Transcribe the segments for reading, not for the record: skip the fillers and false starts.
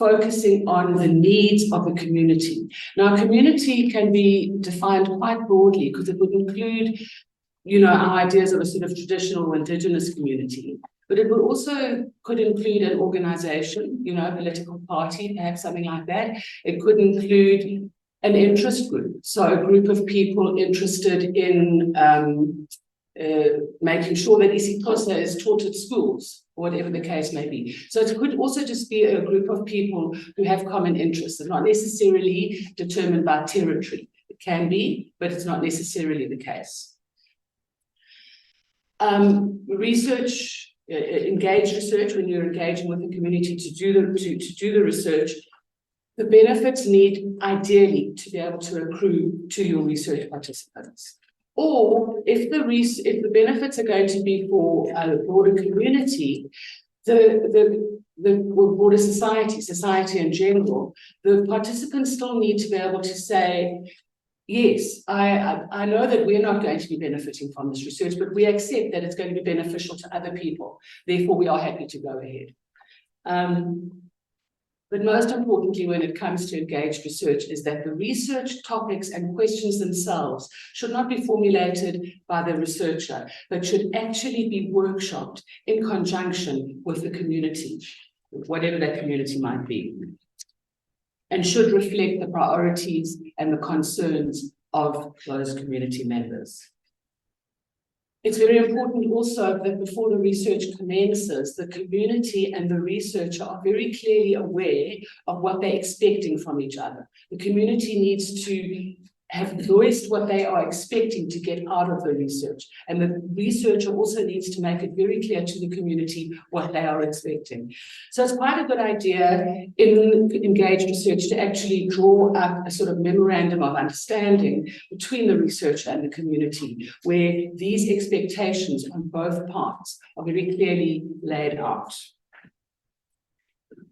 focusing on the needs of the community. Now, community can be defined quite broadly because it would include, our ideas of a sort of traditional indigenous community, but it would also could include an organization, a political party, perhaps something like that. It could include an interest group, so a group of people interested in making sure that isiXhosa is taught at schools, or whatever the case may be. So it could also just be a group of people who have common interests and not necessarily determined by territory. It can be, but it's not necessarily the case. Research, engaged research, when you're engaging with the community to do the research, the benefits need ideally to be able to accrue to your research participants. Or if the benefits are going to be for a broader community, the broader society in general, the participants still need to be able to say, yes, I know that we're not going to be benefiting from this research, but we accept that it's going to be beneficial to other people. Therefore, we are happy to go ahead. But most importantly, when it comes to engaged research, is that the research topics and questions themselves should not be formulated by the researcher, but should actually be workshopped in conjunction with the community, whatever that community might be, and should reflect the priorities and the concerns of those community members. It's very important also that before the research commences, the community and the researcher are very clearly aware of what they're expecting from each other. The community needs to have voiced what they are expecting to get out of the research. And the researcher also needs to make it very clear to the community what they are expecting. So it's quite a good idea in engaged research to actually draw up a sort of memorandum of understanding between the researcher and the community, where these expectations on both parts are very clearly laid out.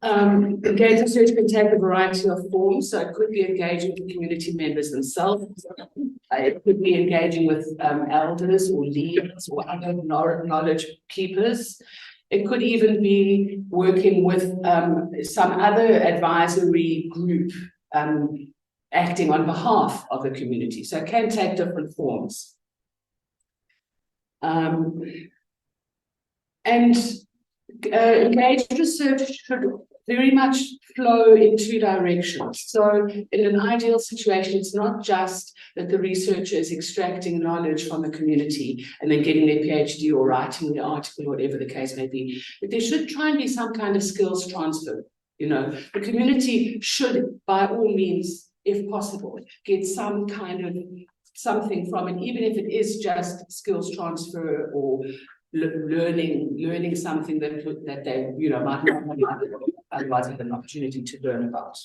Engaged research can take a variety of forms, so it could be engaging with the community members themselves. It could be engaging with elders or leaders or other knowledge keepers. It could even be working with some other advisory group acting on behalf of the community. So it can take different forms. Engaged research should very much flow in two directions. So in an ideal situation, it's not just that the researcher is extracting knowledge from the community and then getting their PhD or writing the article, whatever the case may be, but there should try and be some kind of skills transfer. The community should, by all means, if possible, get some kind of something from it, even if it is just skills transfer or learning something that they might not otherwise have an opportunity to learn about.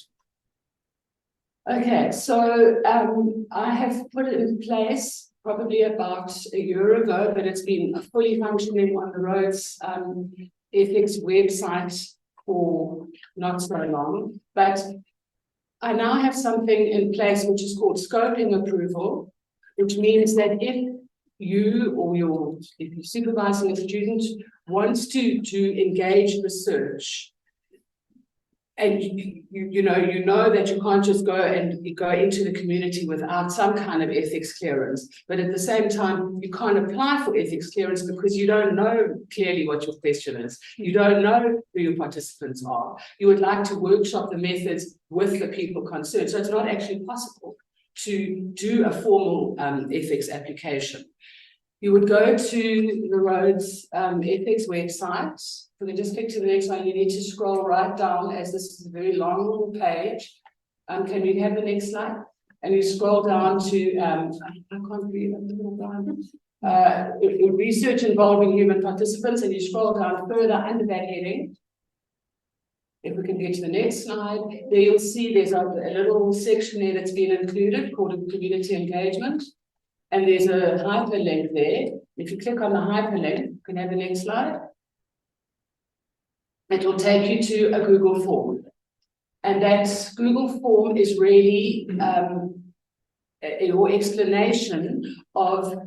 Okay, so I have put it in place probably about a year ago, but it's been fully functioning on the Rhodes ethics website for not so long. But I now have something in place which is called scoping approval, which means that if you or if you're supervising a student wants to engage research, and you know that you can't just go into the community without some kind of ethics clearance, but at the same time you can't apply for ethics clearance because you don't know clearly what your question is. You don't know who your participants are. You would like to workshop the methods with the people concerned, so it's not actually possible to do a formal ethics application. You would go to the Rhodes ethics website. So we just click to the next one. You need to scroll right down, as this is a very long page. Can we have the next slide? And you scroll down to, I can't read it. Research involving human participants, and you scroll down further under that heading. If we can get to the next slide, there you'll see there's a little section there that's been included called community engagement. And there's a hyperlink there. If you click on the hyperlink, you can have the next slide. It will take you to a Google form. And that Google form is really your explanation of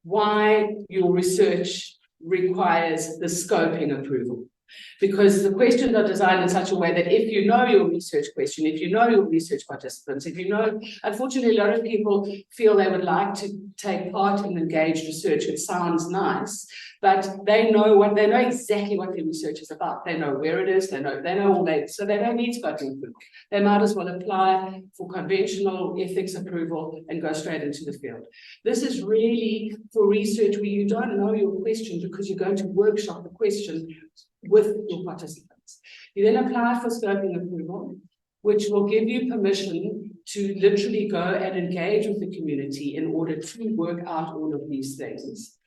why your research requires the scoping approval. Because the questions are designed in such a way that if you know your research question, if you know your research participants, if you know, unfortunately, a lot of people feel they would like to take part in engaged research. It sounds nice, but they know exactly what their research is about. They know where it is, they know all that, so they don't need to go to approval. They might as well apply for conventional ethics approval and go straight into the field. This is really for research where you don't know your question because you're going to workshop the question with your participants. You then apply for scoping approval, which will give you permission to literally go and engage with the community in order to work out all of these things.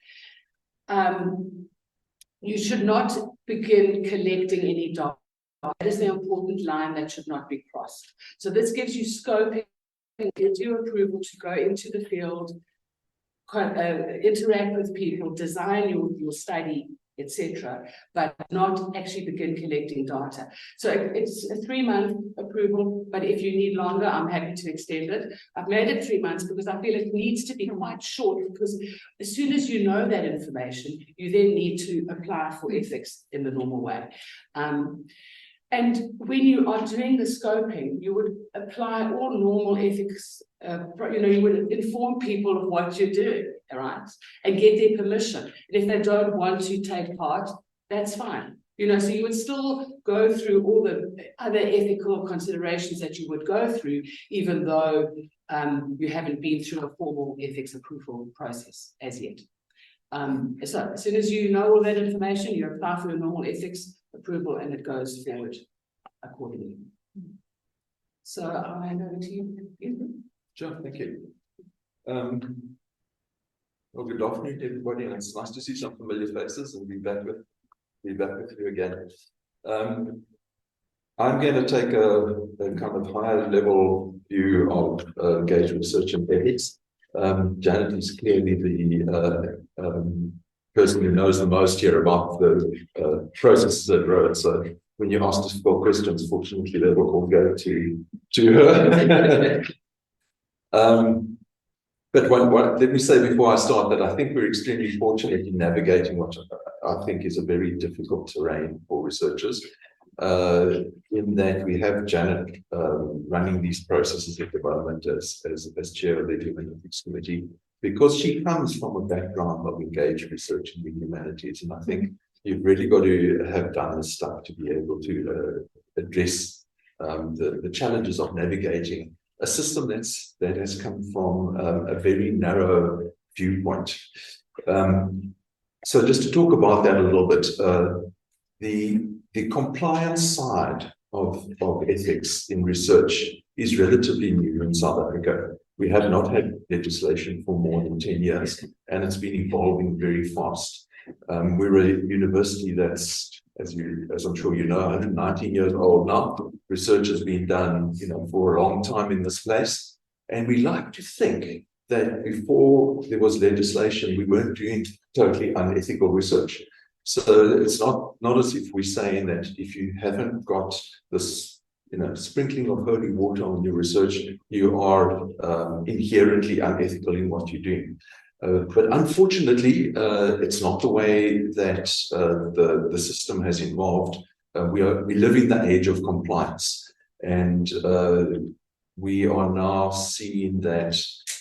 You should not begin collecting any data. That is the important line that should not be crossed. So this gives you scoping, gives you approval to go into the field, interact with people, design your study, etc., but not actually begin collecting data. So it's a 3-month approval, but if you need longer, I'm happy to extend it. I've made it 3 months because I feel it needs to be quite short, because as soon as you know that information, you then need to apply for ethics in the normal way. And when you are doing the scoping, you would apply all normal ethics, you would inform people of what you're doing, right? And get their permission. And if they don't want to take part, that's fine. So you would still go through all the other ethical considerations that you would go through, even though you haven't been through a formal ethics approval process as yet. So as soon as you know all that information, you apply for your normal ethics approval and it goes forward accordingly. So I'll hand over to you. Sure, thank you. Well, good afternoon, everybody, and it's nice to see some familiar faces and be back with you again. I'm going to take a kind of higher level view of engaged research and ethics. Janet is clearly the person who knows the most here about the processes at Rhodes. So when you ask us for questions, fortunately, they will all go to her. But let me say before I start that I think we're extremely fortunate in navigating what I think is a very difficult terrain for researchers, in that we have Janet running these processes at the moment as chair of the Human Ethics Committee, because she comes from a background of engaged research in the humanities. And I think you've really got to have done this stuff to be able to address the challenges of navigating a system that has come from a very narrow viewpoint. So just to talk about that a little bit, the compliance side of ethics in research is relatively new in South Africa. We have not had legislation for more than 10 years, and it's been evolving very fast. We're a university that's, as I'm sure you know, 119 years old now. Research has been done, for a long time in this place. And we like to think that before there was legislation, we weren't doing totally unethical research. So it's not as if we're saying that if you haven't got this, sprinkling of holy water on your research, you are inherently unethical in what you're doing. But unfortunately, it's not the way that the system has evolved. We live in the age of compliance, and we are now seeing that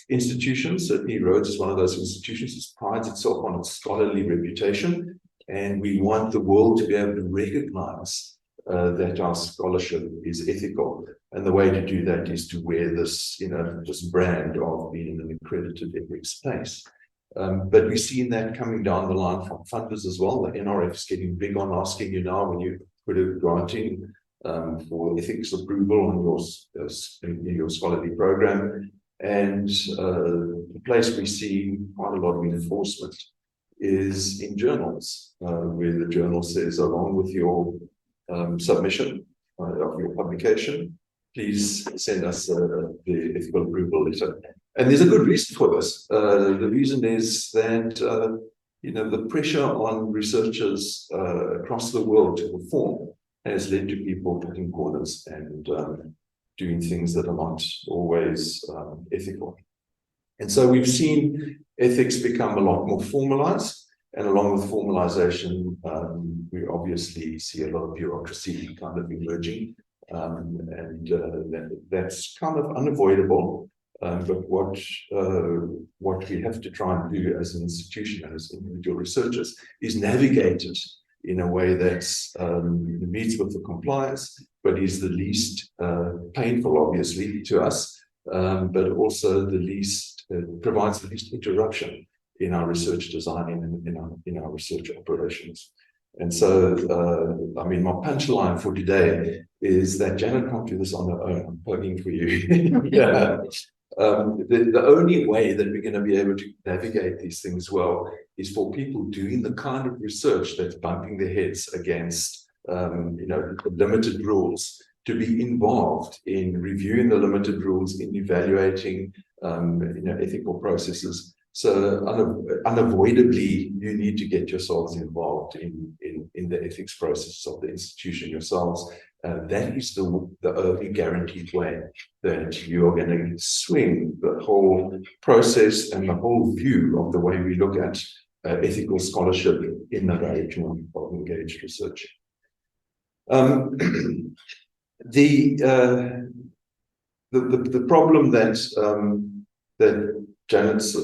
institutions, certainly Rhodes is one of those institutions, that prides itself on its scholarly reputation, and we want the world to be able to recognize that our scholarship is ethical. And the way to do that is to wear this, this brand of being an accredited ethics space. But we're seeing that coming down the line from funders as well. The NRF is getting big on asking you now, when you put a granting for ethics approval on your scholarly program. And the place we see quite a lot of enforcement is in journals, where the journal says, along with your submission of your publication, please send us the ethical approval letter. And there's a good reason for this. The reason is that the pressure on researchers across the world to perform has led to people cutting corners and doing things that are not always ethical. And so we've seen ethics become a lot more formalized. And along with formalization, we obviously see a lot of bureaucracy kind of emerging, that's kind of unavoidable. But what we have to try and do as an institution and as individual researchers is navigate it in a way that's meets with the compliance, but is the least painful, obviously, to us, but also the least provides the least interruption in our research design and in our research operations. And so, I mean, my punchline for today is that Janet can't do this on her own. I'm plugging for you. Yeah. The only way that we're going to be able to navigate these things well is for people doing the kind of research that's bumping their heads against, limited rules, to be involved in reviewing the limited rules, in evaluating, ethical processes. So unavoidably, you need to get yourselves involved in the ethics process of the institution yourselves. That is the only guaranteed way that you are going to swing the whole process and the whole view of the way we look at ethical scholarship in the direction of engaged research. The problem that Janet's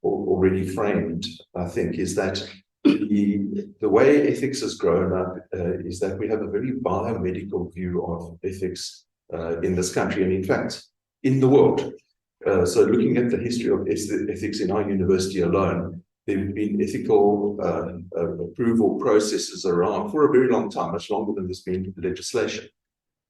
already framed, I think, is that the way ethics has grown up is that we have a very biomedical view of ethics in this country, and in fact, in the world. So looking at the history of ethics in our university alone, there have been ethical approval processes around for a very long time, much longer than there's been legislation.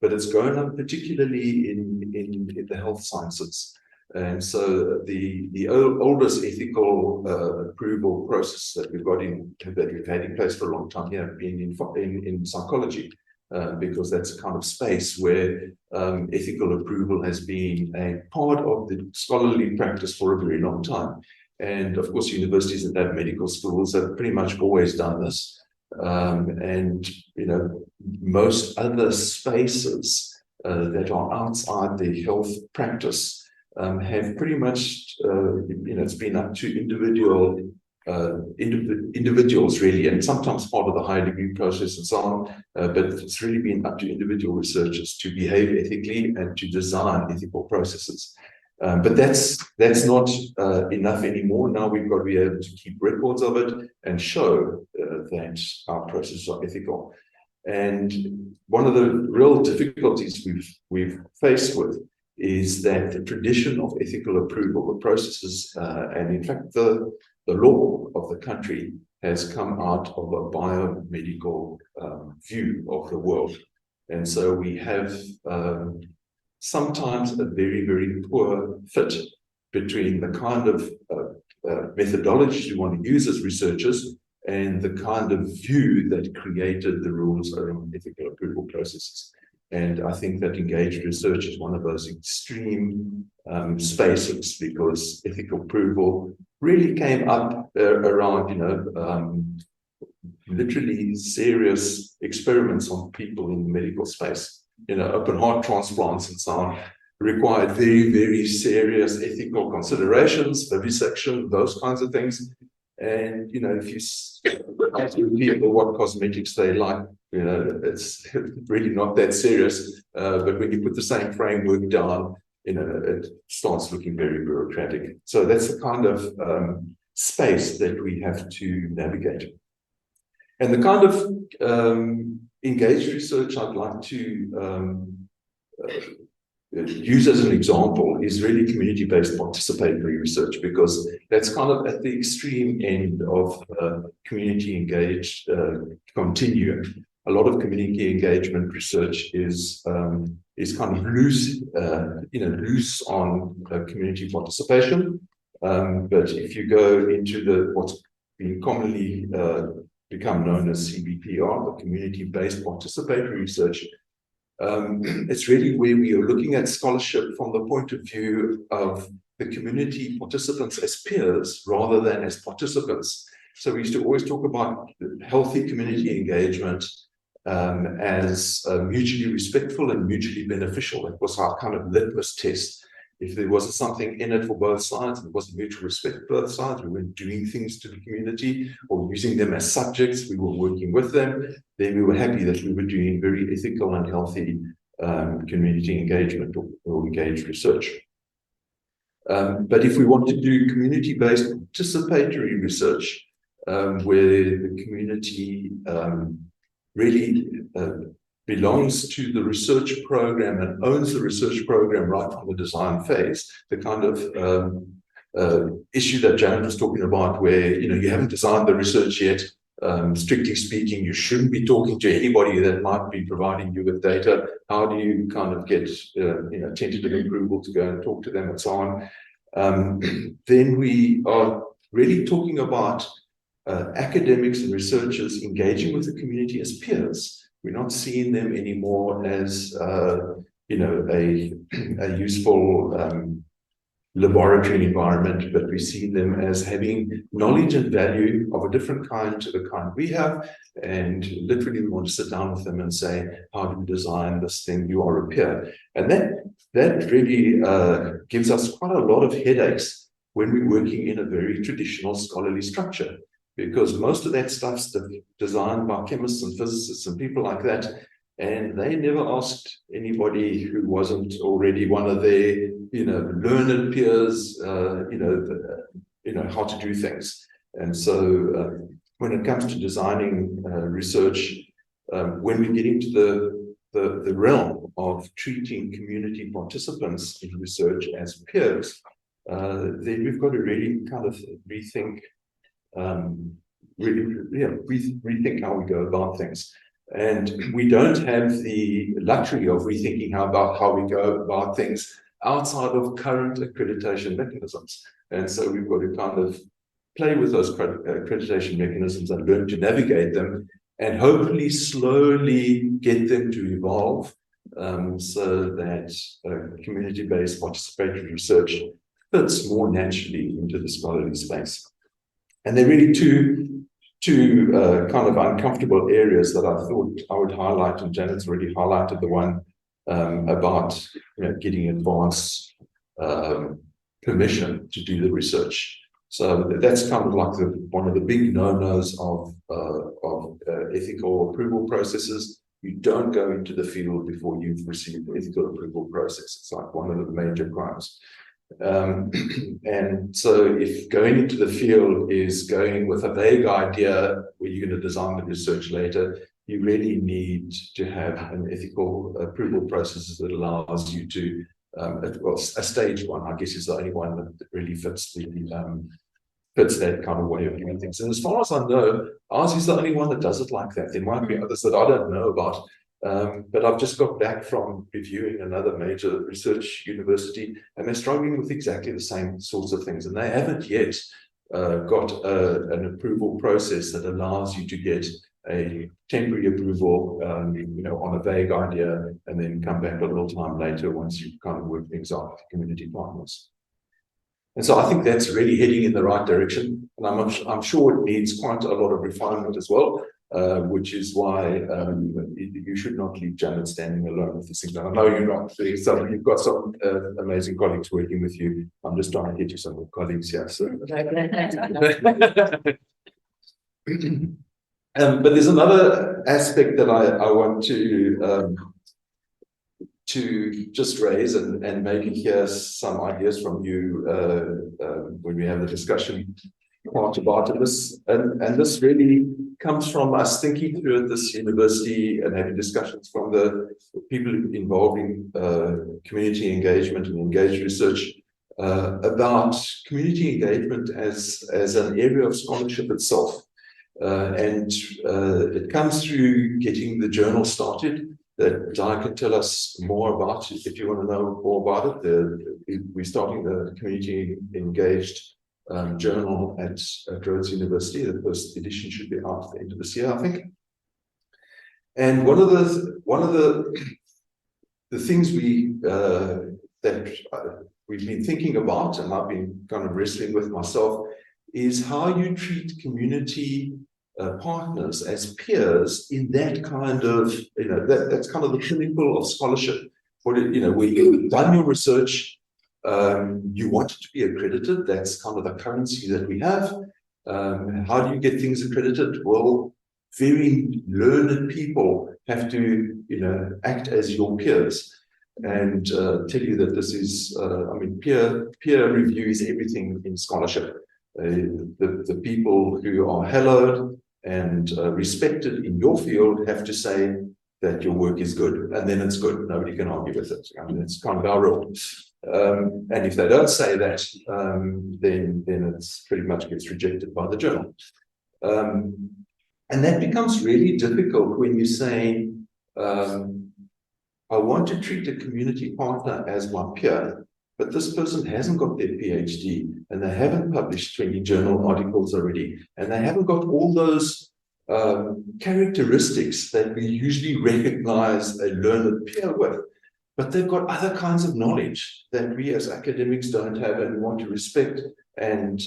But it's grown up particularly in the health sciences. And so the oldest ethical approval process that we've had in place for a long time here have been in psychology, because that's a kind of space where ethical approval has been a part of the scholarly practice for a very long time. And of course, universities that have medical schools have pretty much always done this. And most other spaces that are outside the health practice have pretty much, it's been up to individuals really, and sometimes part of the higher degree process and so on, but it's really been up to individual researchers to behave ethically and to design ethical processes. But that's not enough anymore. Now we've got to be able to keep records of it and show that our processes are ethical. And one of the real difficulties we've faced with is that the tradition of ethical approval, the processes, and in fact the law of the country has come out of a biomedical view of the world. And so we have sometimes a very, very poor fit between the kind of methodologies we want to use as researchers and the kind of view that created the rules around ethical approval processes. And I think that engaged research is one of those extreme spaces, because ethical approval really came up around, literally serious experiments on people in the medical space. Open heart transplants and so on required very, very serious ethical considerations, vivisection, those kinds of things. And, if you ask people what cosmetics they like, it's really not that serious. But when you put the same framework down, it starts looking very bureaucratic. So that's the kind of space that we have to navigate. And the kind of engaged research I'd like to use as an example is really community-based participatory research, because that's kind of at the extreme end of community-engaged continuum. A lot of community engagement research is kind of loose, loose on community participation. But if you go into what's been commonly become known as CBPR, the community-based participatory research, it's really where we are looking at scholarship from the point of view of the community participants as peers rather than as participants. So we used to always talk about healthy community engagement as mutually respectful and mutually beneficial. It was our kind of litmus test. if there was something in it for both sides, and it was a mutual respect for both sides, we weren't doing things to the community or using them as subjects, we were working with them, then we were happy that we were doing very ethical and healthy community engagement or engaged research. But if we want to do community-based participatory research, where the community really belongs to the research program and owns the research program right from the design phase, the kind of issue that Janet was talking about, where you haven't designed the research yet. Strictly speaking, you shouldn't be talking to anybody that might be providing you with data. How do you kind of get tentative approval to go and talk to them and so on? Then we are really talking about academics and researchers engaging with the community as peers. We're not seeing them anymore as a useful laboratory environment, but we see them as having knowledge and value of a different kind to the kind we have, and literally we want to sit down with them and say, how do you design this thing? You are a peer. And that really gives us quite a lot of headaches when we're working in a very traditional scholarly structure, because most of that stuff's designed by chemists and physicists and people like that, and they never asked anybody who wasn't already one of their learned peers how to do things. And so when it comes to designing research, when we get into the realm of treating community participants in research as peers, then we've got to really kind of rethink rethink how we go about things. And we don't have the luxury of rethinking how we go about things outside of current accreditation mechanisms. And so we've got to kind of play with those accreditation mechanisms and learn to navigate them, and hopefully slowly get them to evolve so that community-based participatory research fits more naturally into the scholarly space. And there are really two kind of uncomfortable areas that I thought I would highlight, and Janet's already highlighted the one about getting advance permission to do the research. So that's kind of like one of the big no-nos of ethical approval processes. You don't go into the field before you've received the ethical approval process. It's like one of the major crimes. And so if going into the field is going with a vague idea where you're going to design the research later, you really need to have an ethical approval process that allows you to, a stage one, I guess, is the only one that really fits that kind of way of doing things. And as far as I know, ours is the only one that does it like that. There might be others that I don't know about. But I've just got back from reviewing another major research university, and they're struggling with exactly the same sorts of things. And they haven't yet got an approval process that allows you to get a temporary approval, on a vague idea, and then come back a little time later once you've kind of worked things out with community partners. And so I think that's really heading in the right direction. And I'm sure it needs quite a lot of refinement as well. Which is why you should not leave Janet standing alone with this thing. I know you're not doing something. You've got some amazing colleagues working with you. I'm just trying to get you some more colleagues here. So. But there's another aspect that I want to just raise and maybe hear some ideas from you when we have the discussion part about it. And this really comes from us thinking through at this university and having discussions from the people involved in community engagement and engaged research about community engagement as an area of scholarship itself. And it comes through getting the journal started that Di can tell us more about if you want to know more about it. We're starting the community engaged journal at Rhodes University. The first edition should be out at the end of this year, I think. And one of the things that we've been thinking about, and I've been kind of wrestling with myself, is how you treat community partners as peers in that kind of, that's kind of the pinnacle of scholarship. Where you've done your research, You want it to be accredited. That's kind of the currency that we have. How do you get things accredited? Well, very learned people have to, act as your peers and tell you that this is, peer review is everything in scholarship. The people who are hallowed and respected in your field have to say that your work is good, and then it's good. Nobody can argue with it. It's kind of our rule. And if they don't say that, then it's pretty much gets rejected by the journal. And that becomes really difficult when you say, I want to treat a community partner as my peer, but this person hasn't got their PhD and they haven't published 20 journal articles already, and they haven't got all those characteristics that we usually recognize a learned peer with, but they've got other kinds of knowledge that we as academics don't have and we want to respect and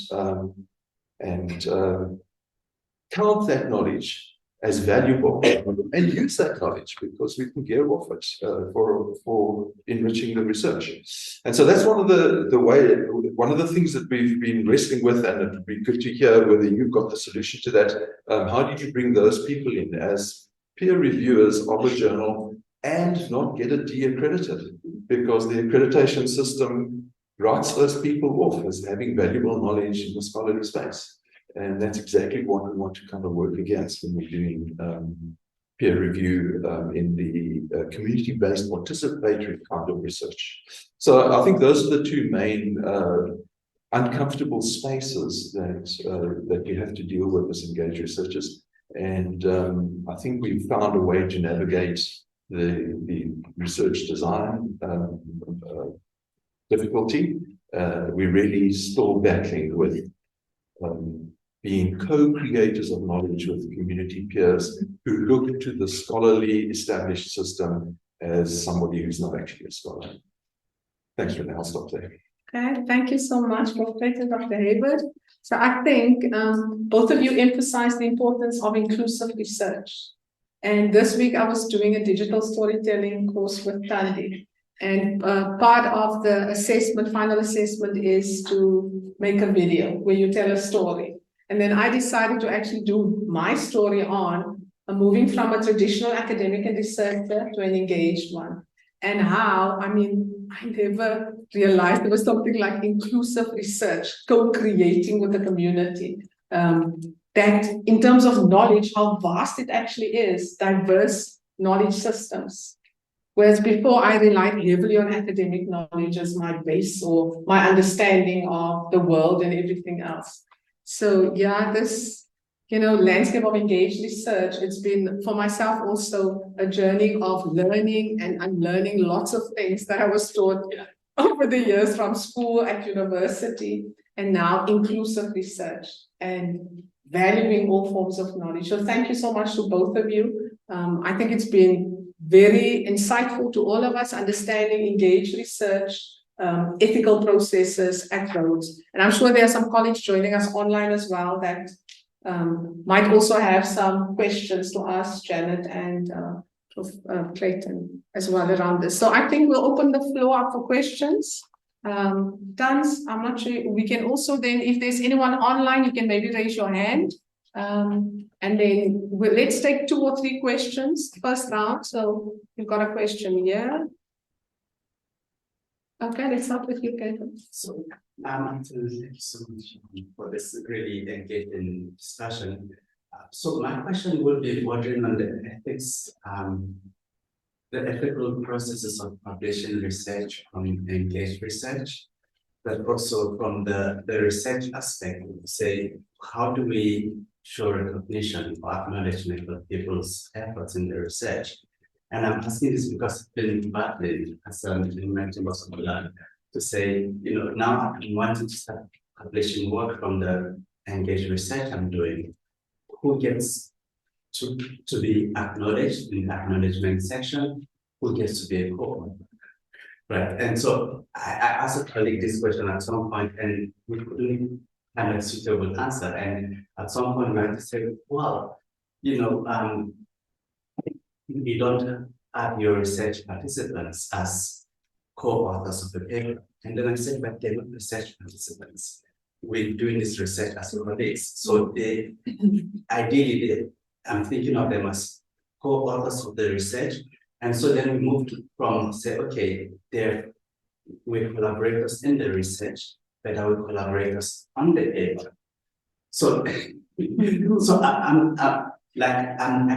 count that knowledge as valuable and use that knowledge because we can gear off it for enriching the research. And so that's one of the things that we've been wrestling with, and it would be good to hear whether you've got the solution to that. How did you bring those people in as peer reviewers of a journal and not get it de-accredited? Because the accreditation system writes those people off as having valuable knowledge in the scholarly space. And that's exactly what we want to kind of work against when we're doing peer review in the community-based participatory kind of research. So I think those are the two main uncomfortable spaces that you have to deal with as engaged researchers. And I think we've found a way to navigate the research design difficulty. We're really still battling with being co-creators of knowledge with community peers who look to the scholarly established system as somebody who's not actually a scholar. Thanks, Rene. I'll stop there. Okay, thank you so much, Prof. Clayton and Dr. Hayward. So I think both of you emphasized the importance of inclusive research. And this week I was doing a digital storytelling course with Tandy. And part of the final assessment is to make a video where you tell a story. And then I decided to actually do my story on moving from a traditional academic and researcher to an engaged one. And how, I never realized there was something like inclusive research, co-creating with the community. That in terms of knowledge, how vast it actually is, diverse knowledge systems. Whereas before I relied heavily on academic knowledge as my base or my understanding of the world and everything else. So yeah, this, landscape of engaged research, it's been for myself also a journey of learning and unlearning lots of things that I was taught over the years from school, at university, and now inclusive research and valuing all forms of knowledge. So thank you so much to both of you. I think it's been very insightful to all of us, understanding engaged research, ethical processes at Rhodes. And I'm sure there are some colleagues joining us online as well that might also have some questions to ask Janet and Prof. Clayton as well around this. So I think we'll open the floor up for questions. Tans, I'm not sure. We can also then, if there's anyone online, you can maybe raise your hand. And then let's take 2 or 3 questions first round. So you've got a question here. Okay, let's start with you, Clayton. So, thank you so much for this really engaging discussion. So my question would be bordering on the ethics, the ethical processes of publishing research from engaged research, but also from the research aspect, say, how do we show recognition or acknowledgement of people's efforts in the research? And I'm asking this because I've been battling as in mentioned to say, now I'm wanting to start publishing work from the engaged research I'm doing. Who gets to be acknowledged in the acknowledgement section? Who gets to be a co-author? Right. And so I asked a colleague this question at some point, and we couldn't have a suitable answer. And at some point, we had to say, well, you don't have your research participants as co-authors of the paper. And then I said, but they're not research participants. We're doing this research as colleagues. So they, ideally, I'm thinking of them as co-authors of the research. And so then we moved from say, okay, we're collaborators in the research, but are we collaborators on the paper? So, I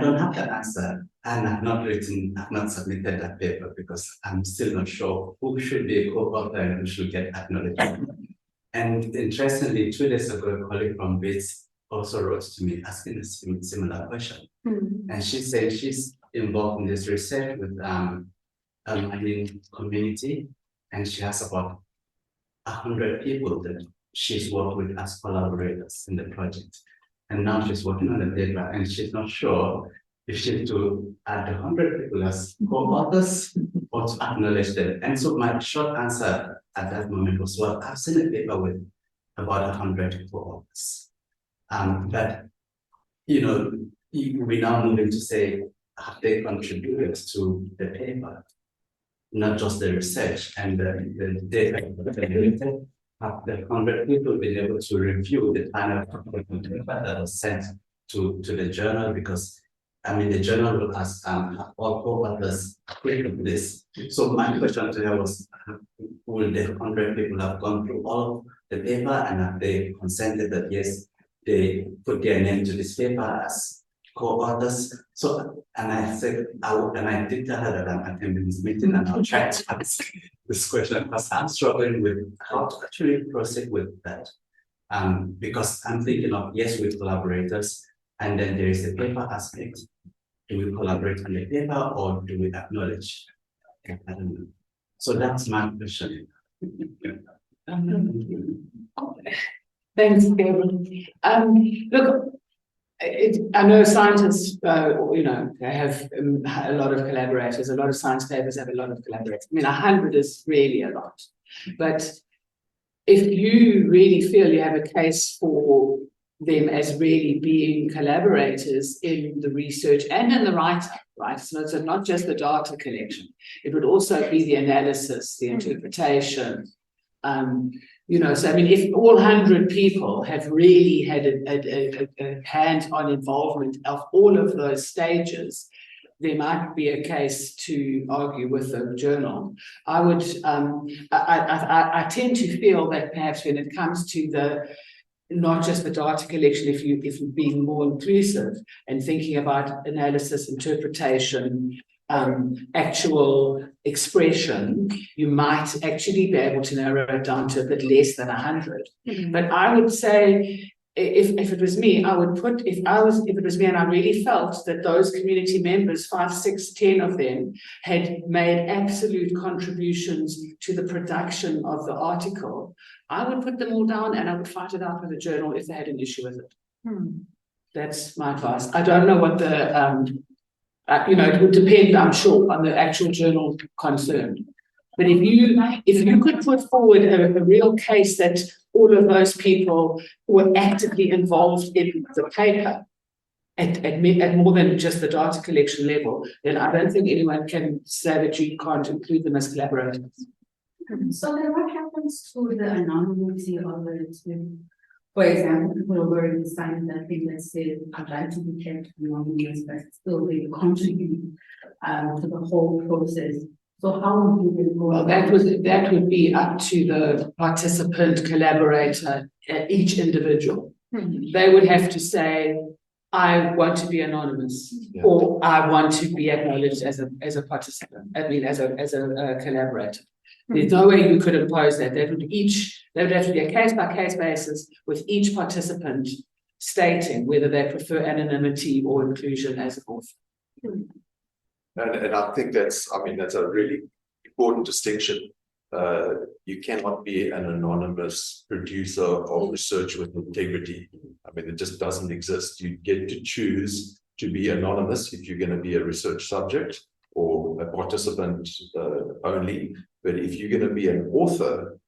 don't have the answer, and I've not submitted that paper because I'm still not sure who should be a co-author and who should get acknowledgement. And interestingly, 2 days ago, a colleague from Wits also wrote to me asking a similar question. And she said she's involved in this research with a mining community, and she has about 100 people that she's worked with as collaborators in the project. And now she's working on the paper, and she's not sure if she's to add 100 people as co-authors or to acknowledge them. And so my short answer at that moment was, well, I've seen a paper with about 100 co-authors. But, we're now moving to say, have they contributed to the paper? Not just the research and the data. Have the 100 people been able to review the final paper that was sent to the journal? Because the journal will ask, have all co-authors created this? So my question to her was, will the 100 people have gone through all the paper and have they consented that yes, they put their name to this paper as co-authors? So, and I said, and I did tell her that I'm attending this meeting and I'll try to ask this question because I'm struggling with how to actually proceed with that. Because I'm thinking of, yes, with collaborators, and then there is a paper aspect. Do we collaborate on the paper or do we acknowledge? I don't know. So that's my question. Thanks, Gabriel. Look, I know scientists, they have a lot of collaborators. A lot of science papers have a lot of collaborators. 100 is really a lot. But if you really feel you have a case for them as really being collaborators in the research and in the write-up, right? So it's not just the data collection. It would also be the analysis, the interpretation. If all 100 people have really had a hands-on involvement of all of those stages, there might be a case to argue with the journal. I tend to feel that perhaps when it comes to not just the data collection, if you're being more inclusive and thinking about analysis, interpretation, actual expression, you might actually be able to narrow it down to a bit less than 100. But I would say, if it was me, I would put, if it was me and I really felt that those community members, 5, 6, 10 of them, had made absolute contributions to the production of the article, I would put them all down and I would fight it out with the journal if they had an issue with it. That's my advice. I don't know what the it would depend, I'm sure, on the actual journal concerned. But if you could put forward a real case that all of those people were actively involved in the paper at more than just the data collection level, then I don't think anyone can say that you can't include them as collaborators. So then what happens to the anonymity of the for example, people are already signed that thing that says, I'd like to be kept anonymous, but still they contribute to the whole process. So how would you go? Well, that would be up to the participant, collaborator, each individual. They would have to say, I want to be anonymous, or I want to be acknowledged as a participant. As a collaborator. There's no way you could impose that. There would have to be a case-by-case basis with each participant stating whether they prefer anonymity or inclusion as an author. And I think that's a really important distinction. You cannot be an anonymous producer of research with integrity. It just doesn't exist. You get to choose to be anonymous if you're going to be a research subject or a participant only. But if you're going to be an author,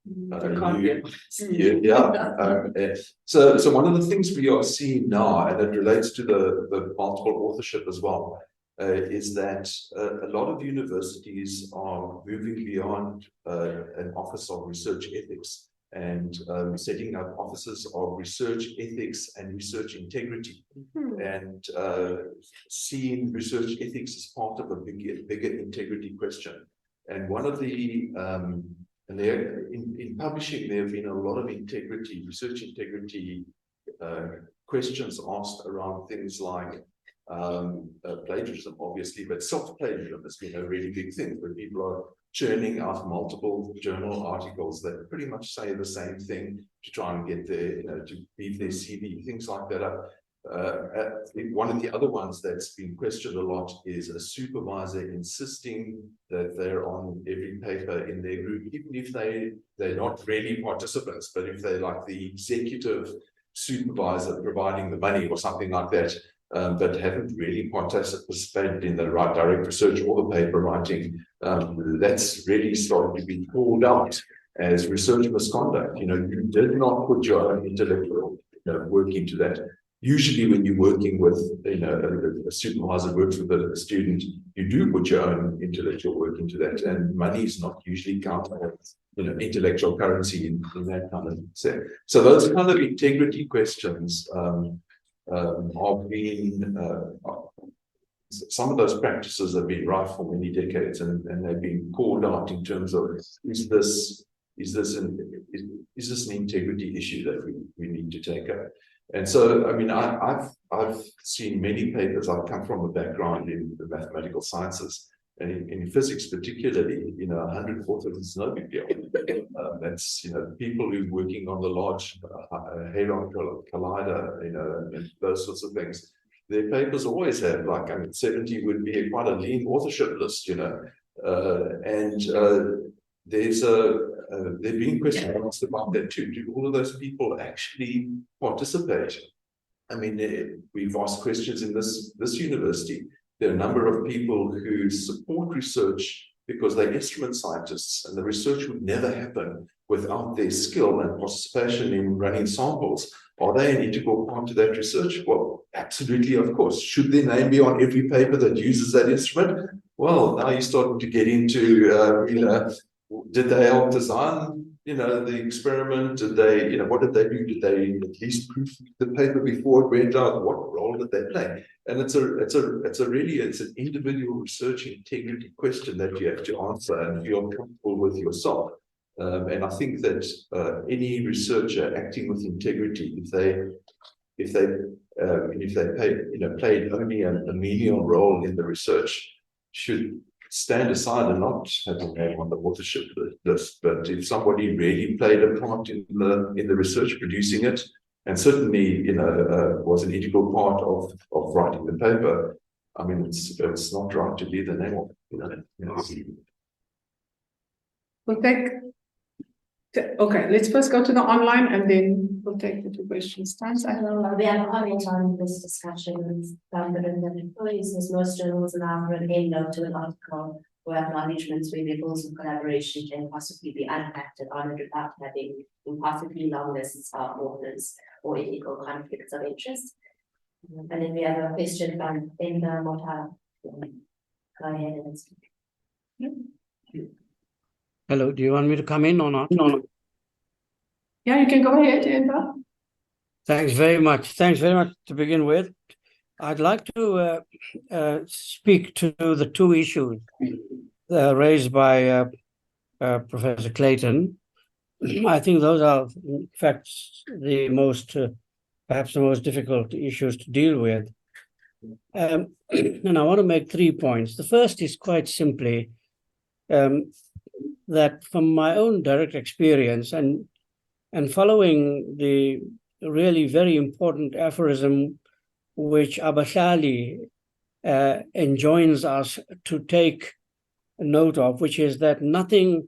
so one of the things we are seeing now, and it relates to the multiple authorship as well, is that a lot of universities are moving beyond an office of research ethics and setting up offices of research ethics and research integrity, and seeing research ethics as part of a bigger integrity question. And one of the and there in publishing, there have been a lot of research integrity questions asked around things like plagiarism, obviously, but self-plagiarism has been a really big thing where people are churning out multiple journal articles that pretty much say the same thing to try and get their, to beef their CV, things like that up. One of the other ones that's been questioned a lot is a supervisor insisting that they're on every paper in their group, even if they're not really participants, but if they're like the executive supervisor providing the money or something like that, but haven't really participated in the direct research or the paper writing. That's really starting to be called out as research misconduct. You did not put your own intellectual work into that. Usually when you're working with, a supervisor works with a student, you do put your own intellectual work into that, and money is not usually counted as, intellectual currency in that kind of sense. So those kind of integrity questions have been, some of those practices have been rife for many decades, and they've been called out in terms of, is this an integrity issue that we need to take up? And so, I mean, I've seen many papers. I've come from a background in the mathematical sciences, and in physics particularly, 100 authors is no big deal. That's, people who are working on the large Hayward collider, and those sorts of things. Their papers always have 70 would be quite a lean authorship list, there've been questions asked about that too. Do all of those people actually participate? I mean, we've asked questions in this university. There are a number of people who support research because they're instrument scientists, and the research would never happen without their skill and participation in running samples. Are they an integral part of that research? Well, absolutely, of course. Should their name be on every paper that uses that instrument? Well, now you're starting to get into, did they help design, the experiment? Did they, what did they do? Did they at least proof the paper before it went out? What role did they play? And it's an individual research integrity question that you have to answer and feel comfortable with yourself. And I think that any researcher acting with integrity, if they played only a menial role in the research, should stand aside and not have a name on the authorship list. But if somebody really played a part in the research, producing it, and certainly was an integral part of writing the paper, I mean, it's not right to leave the name of it. We'll take. Okay, let's first go to the online and then we'll take the 2 questions. Thanks. We have a comment on this discussion. Found that in the employees, there's most journals now for an end to an article where acknowledgements where levels of collaboration can possibly be unpacked on it without having impossibly long lists of authors or ethical conflicts of interest. And then we have a question from Enda Mota. Go ahead and speak. Hello, do you want me to come in or not? No. Yeah, you can go ahead, Enda. Thanks very much. Thanks very much to begin with. I'd like to speak to the 2 issues raised by Professor Clayton. I think those are, in fact, perhaps the most difficult issues to deal with. And I want to make 3 points. The first is quite simply that from my own direct experience and following the really very important aphorism which Abashali enjoins us to take note of, which is that nothing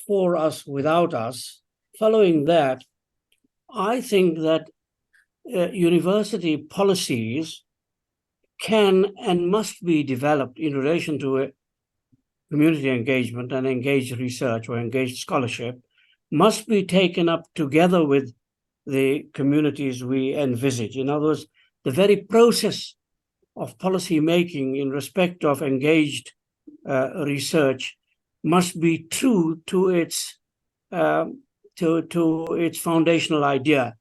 for us without us. Following that, I think that university policies can and must be developed in relation to community engagement and engaged research or engaged scholarship, must be taken up together with the communities we envisage. In other words, the very process policy making in respect of engaged research must be true to its foundational idea,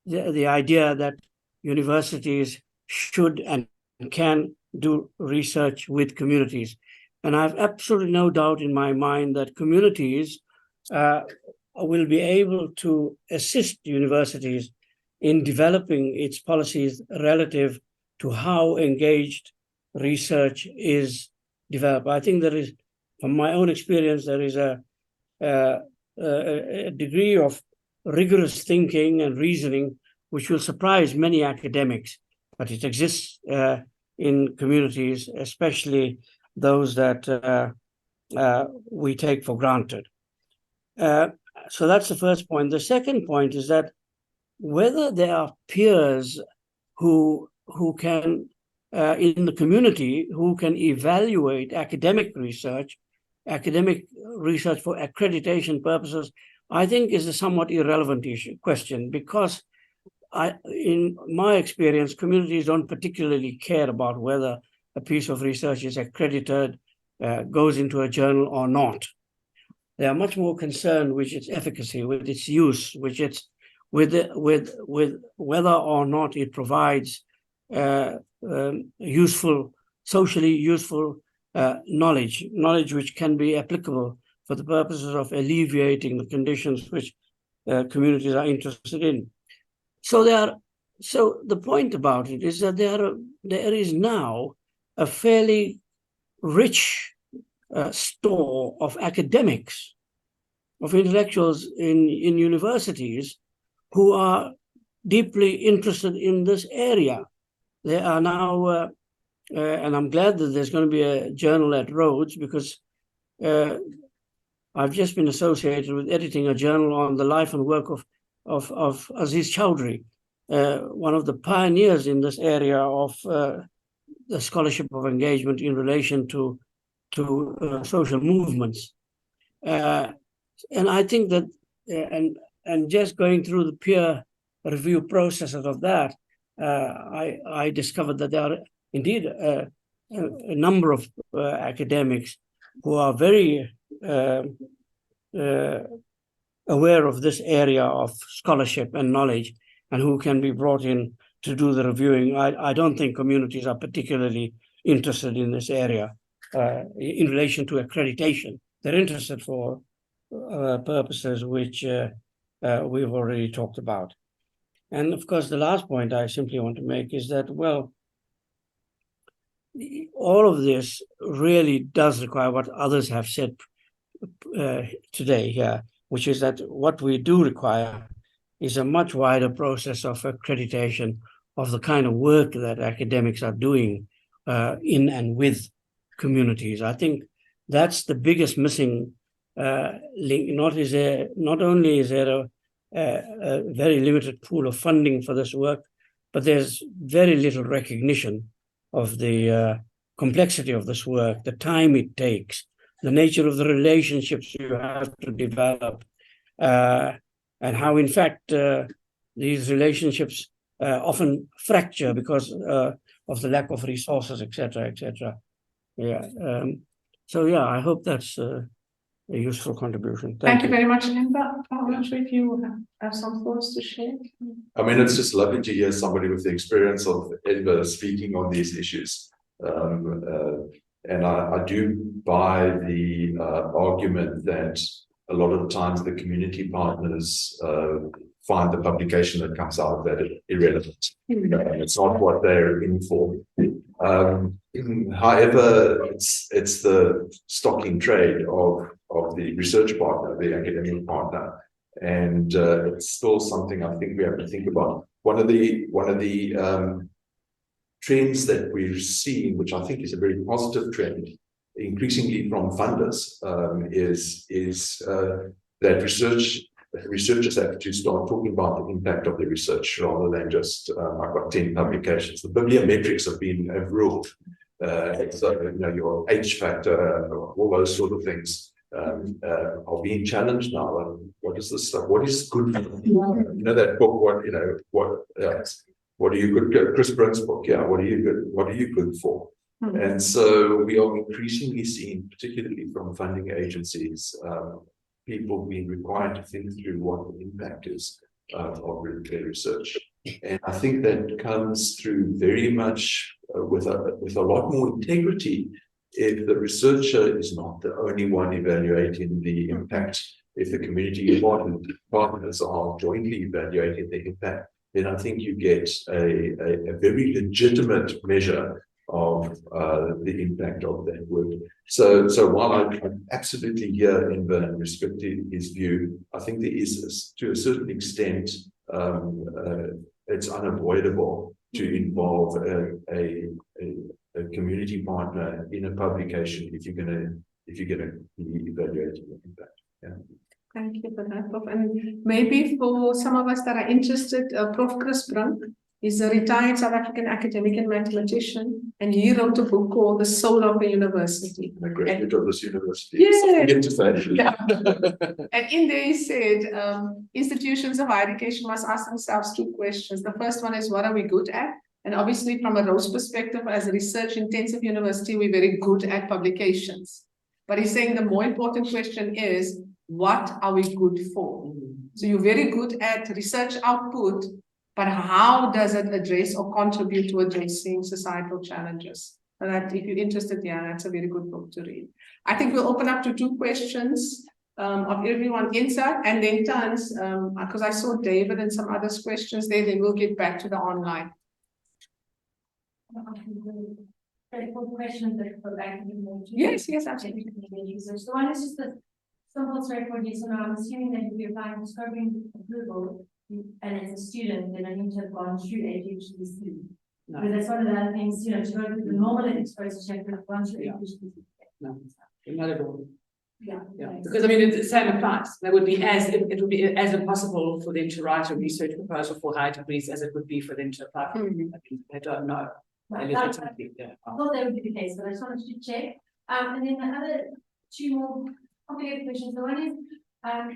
the idea that universities should and can do research with communities. And I have absolutely no doubt in my mind that communities will be able to assist universities in developing its policies relative to how engaged research is developed. I think there is, from my own experience, there is a degree of rigorous thinking and reasoning which will surprise many academics, but it exists in communities, especially those that we take for granted. So that's the first point. The second point is that whether there are peers who can, in the community, who can evaluate academic research for accreditation purposes, I think is a somewhat irrelevant question, because in my experience, communities don't particularly care about whether a piece of research is accredited, goes into a journal or not. They are much more concerned with its efficacy, with its use, with whether or not it provides useful, socially useful knowledge which can be applicable for the purposes of alleviating the conditions which communities are interested in. So the point about it is that there is now a fairly rich store of academics, of intellectuals in universities who are deeply interested in this area. There are now, and I'm glad that there's going to be a journal at Rhodes, because I've just been associated with editing a journal on the life and work of Aziz Chowdhury, one of the pioneers in this area of the scholarship of engagement in relation to social movements. And I think that, and just going through the peer review processes of that, I discovered that there are indeed a number of academics who are very aware of this area of scholarship and knowledge, and who can be brought in to do the reviewing. I don't think communities are particularly interested in this area in relation to accreditation. They're interested for purposes which we've already talked about. And of course, the last point I simply want to make is that, well, all of this really does require what others have said today here, which is that what we do require is a much wider process of accreditation of the kind of work that academics are doing in and with communities. I think that's the biggest missing link. Not only is there a very limited pool of funding for this work, but there's very little recognition of the complexity of this work, the time it takes, the nature of the relationships you have to develop, and how, in fact, these relationships often fracture because of the lack of resources, etc., etc. Yeah. So, yeah, I hope that's a useful contribution. Thank you very much, Linda. I'm not sure if you have some thoughts to share. I mean, it's just lovely to hear somebody with the experience of Edinburgh speaking on these issues. And I do buy the argument that a lot of times the community partners find the publication that comes out of that irrelevant. It's not what they're in for. However, it's the stock in trade of the research partner, the academic partner, and it's still something I think we have to think about. One of the trends that we've seen, which I think is a very positive trend, increasingly from funders, is that researchers have to start talking about the impact of the research rather than just I've got 10 publications. The bibliometrics have ruled. So your H factor, all those sort of things are being challenged now. And what is this stuff? What is good? That book? What are you good? Chris Brunt's book, yeah. What are you good? What are you good for? And so we are increasingly seeing, particularly from funding agencies, people being required to think through what the impact is of their research. And I think that comes through very much with a lot more integrity if the researcher is not the only one evaluating the impact. If the community partners are jointly evaluating the impact, then I think you get a very legitimate measure of the impact of that work. So while I absolutely hear Enver and respect his view, I think there is, to a certain extent, it's unavoidable to involve a community partner in a publication if you're going to be evaluating the impact. Yeah. Thank you for that, Prof. And maybe for some of us that are interested, Prof. Chris Brunk is a retired South African academic and mathematician, and he wrote a book called The Soul of a University. A graduate of this university. Yeah. Get to say. Yeah. And in there he said, institutions of higher education must ask themselves two questions. The first one is, what are we good at? And obviously from a Rhodes perspective, as a research-intensive university, we're very good at publications. But he's saying the more important question is, what are we good for? So you're very good at research output, but how does it address or contribute to addressing societal challenges? And that, if you're interested, yeah, that's a very good book to read. I think we'll open up to two questions of everyone inside, and then turns, because I saw David and some others questions there, then we'll get back to the online. Questions that go back to the Yes, absolutely. So one is just the simple straightforward yes or no. I'm assuming that if you're applying for scoping approval and as a student, then I need to have gone through HHCC. No. Because that's one of the other things, to go through the normal exposure check and have gone through HHCC. No, not at all. Yeah. Because I mean, the same applies. It would be as impossible for them to write a research proposal for high degrees as it would be for them to apply for. I mean, they don't know. Right. I thought that would be the case, but I just wanted to check. And then the other two more complicated questions. The one is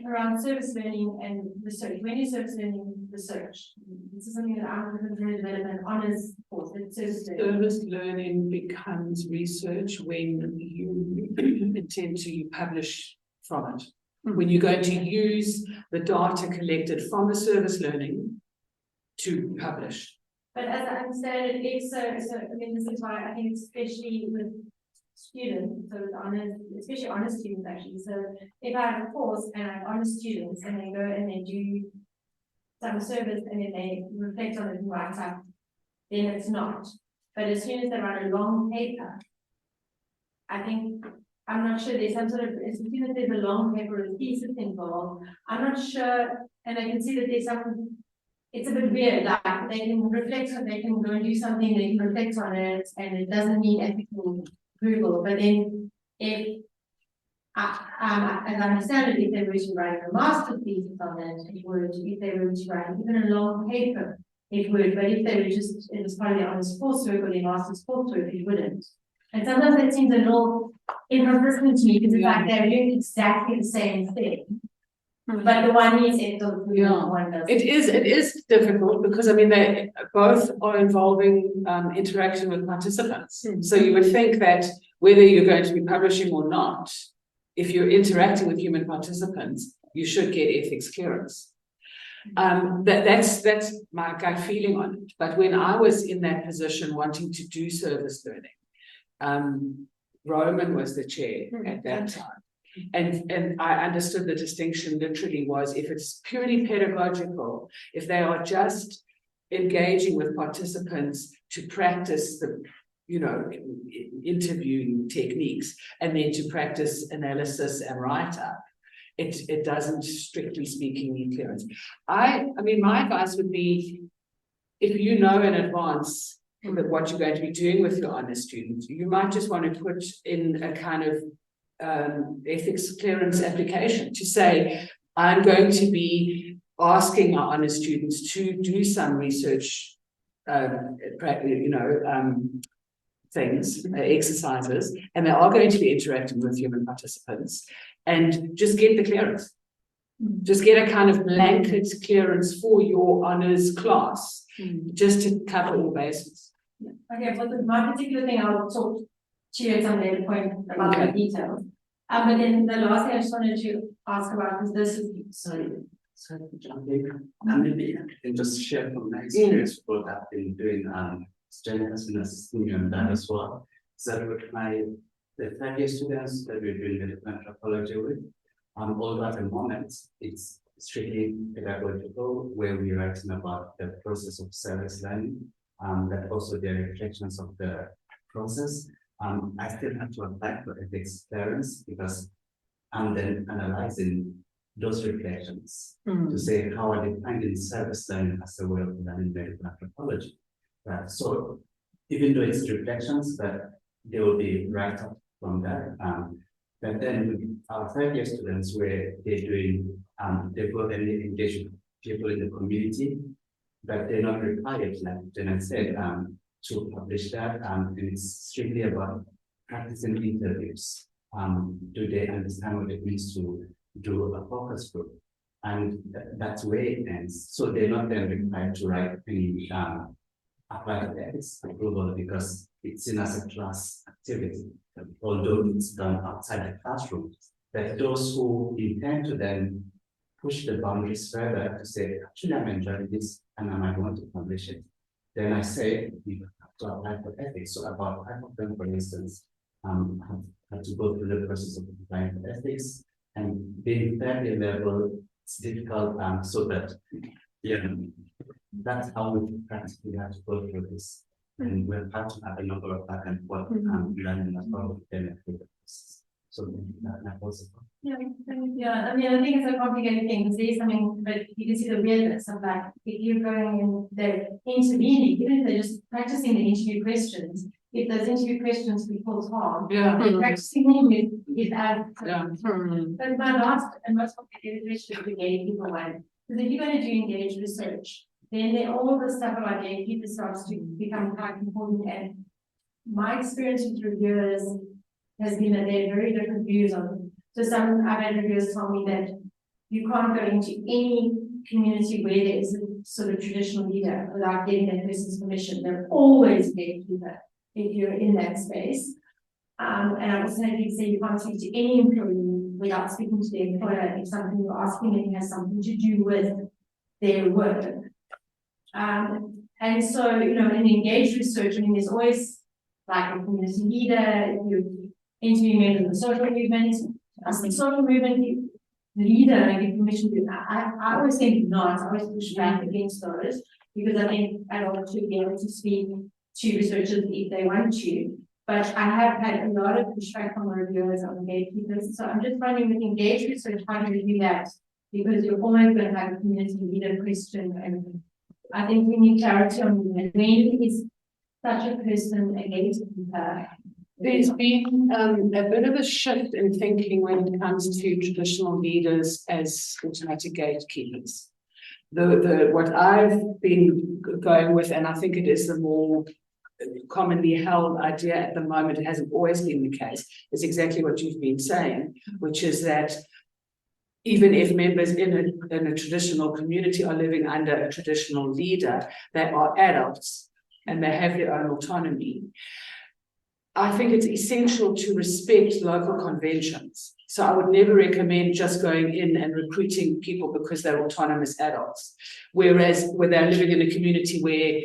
around service learning and research. When you service learning research, this is something that I'm looking for development honors course. Service learning becomes research when you intend to publish from it. When you're going to use the data collected from the service learning to publish. But as I understand it, if so I mean, this is why I think especially with students, so with honors, especially honors students actually. So if I have a course and I have honors students and they go and they do some service and then they reflect on it and write up, then it's not. But as soon as they write a long paper, I think, I'm not sure there's some sort of, as soon as there's a long paper or a thesis involved, I'm not sure, and I can see that there's some, it's a bit weird, like they can reflect on, they can go and do something, they can reflect on it, and it doesn't need ethical approval. But then if, as I understand it, if they were to write a master thesis on it, it would. If they were to write even a long paper, it would. But if they were just, it was part of their honors coursework or their master's coursework, it wouldn't. And sometimes that seems a little inconsistent to me, because it's like they're doing exactly the same thing. But the one needs ethical approval, one doesn't. It is difficult because I mean they both are involving interaction with participants. So you would think that whether you're going to be publishing or not, if you're interacting with human participants, you should get ethics clearance. That's my gut feeling on it. But when I was in that position wanting to do service learning, Roman was the chair at that time. And I understood the distinction literally was if it's purely pedagogical, if they are just engaging with participants to practice the, interviewing techniques and then to practice analysis and write-up, it doesn't, strictly speaking, need clearance. I mean, my advice would be, if you know in advance that what you're going to be doing with your honors students, you might just want to put in a kind of ethics clearance application to say, I'm going to be asking our honors students to do some research, things, exercises, and they are going to be interacting with human participants, and just get the clearance. Just get a kind of blanket clearance for your honours class, just to cover all bases. Okay, but my particular thing, I'll talk to you at some later point about the details. But then the last thing I just wanted to ask about is this. Sorry to jump in. Maybe I can just share from my experience what I've been doing. Jenny has been assisting me on that as well. So with the 3rd-year students that we're doing medical anthropology with, although at the moment it's strictly pedagogical, where we're writing about the process of service learning, that also the reflections of the process. I still have to apply for ethics clearance because I'm then analyzing those reflections to say how are they finding service learning as a way of learning medical anthropology. So even though it's reflections, that they will be right up from that. But then our 3rd-year students, where they're doing, they've got any engaged with people in the community, but they're not required, like Jenna said, to publish that. And it's strictly about practicing interviews. Do they understand what it means to do a focus group? And that's where it ends. So they're not then required to write any applied ethics approval because it's seen as a class activity, although it's done outside the classroom. That those who intend to then push the boundaries further to say, actually, I'm enjoying this and I might want to publish it. Then I say, you have to apply for ethics. So about 5 of them, for instance, have had to go through the process of applying for ethics, and being fairly level, it's difficult, so that, that's how we practically have to go through this. And we'll have to have a number of back and forth learning as well with them. So that was Yeah, I mean, I think it's a complicated thing because there's something, but you can see the weirdness of that. If you're going in there intervening, even if they're just practicing the interview questions, if those interview questions become hard, practicing them is as. But my last and most complicated question is the gatekeeper one. Because if you're going to do engaged research, then all the stuff about gatekeeper starts to become quite important. And my experience with reviewers has been that they have very different views on it. So some other reviewers tell me that you can't go into any community where there is a sort of traditional leader without getting that person's permission. They're always gatekeeper if you're in that space. And I also had to say you can't speak to any employee without speaking to the employer if something you're asking them has something to do with their work. And so, you know, in engaged research, I mean, there's always like a community leader, you interview members of the social movement, as the social movement leader and give permission to, I always think not, I always push back against those, because I think adults should be able to speak to researchers if they want to. But I have had a lot of pushback from reviewers on gatekeepers. So I'm just wondering with engaged research, how do you do that? Because you're always going to have a community leader question, and I think we need clarity on when is such a person a gatekeeper. There's been a bit of a shift in thinking when it comes to traditional leaders as automatic gatekeepers. What I've been going with, and I think it is the more commonly held idea at the moment, it hasn't always been the case, is exactly what you've been saying, which is that even if members in a traditional community are living under a traditional leader, they are adults and they have their own autonomy. I think it's essential to respect local conventions. So I would never recommend just going in and recruiting people because they're autonomous adults. Whereas where they're living in a community where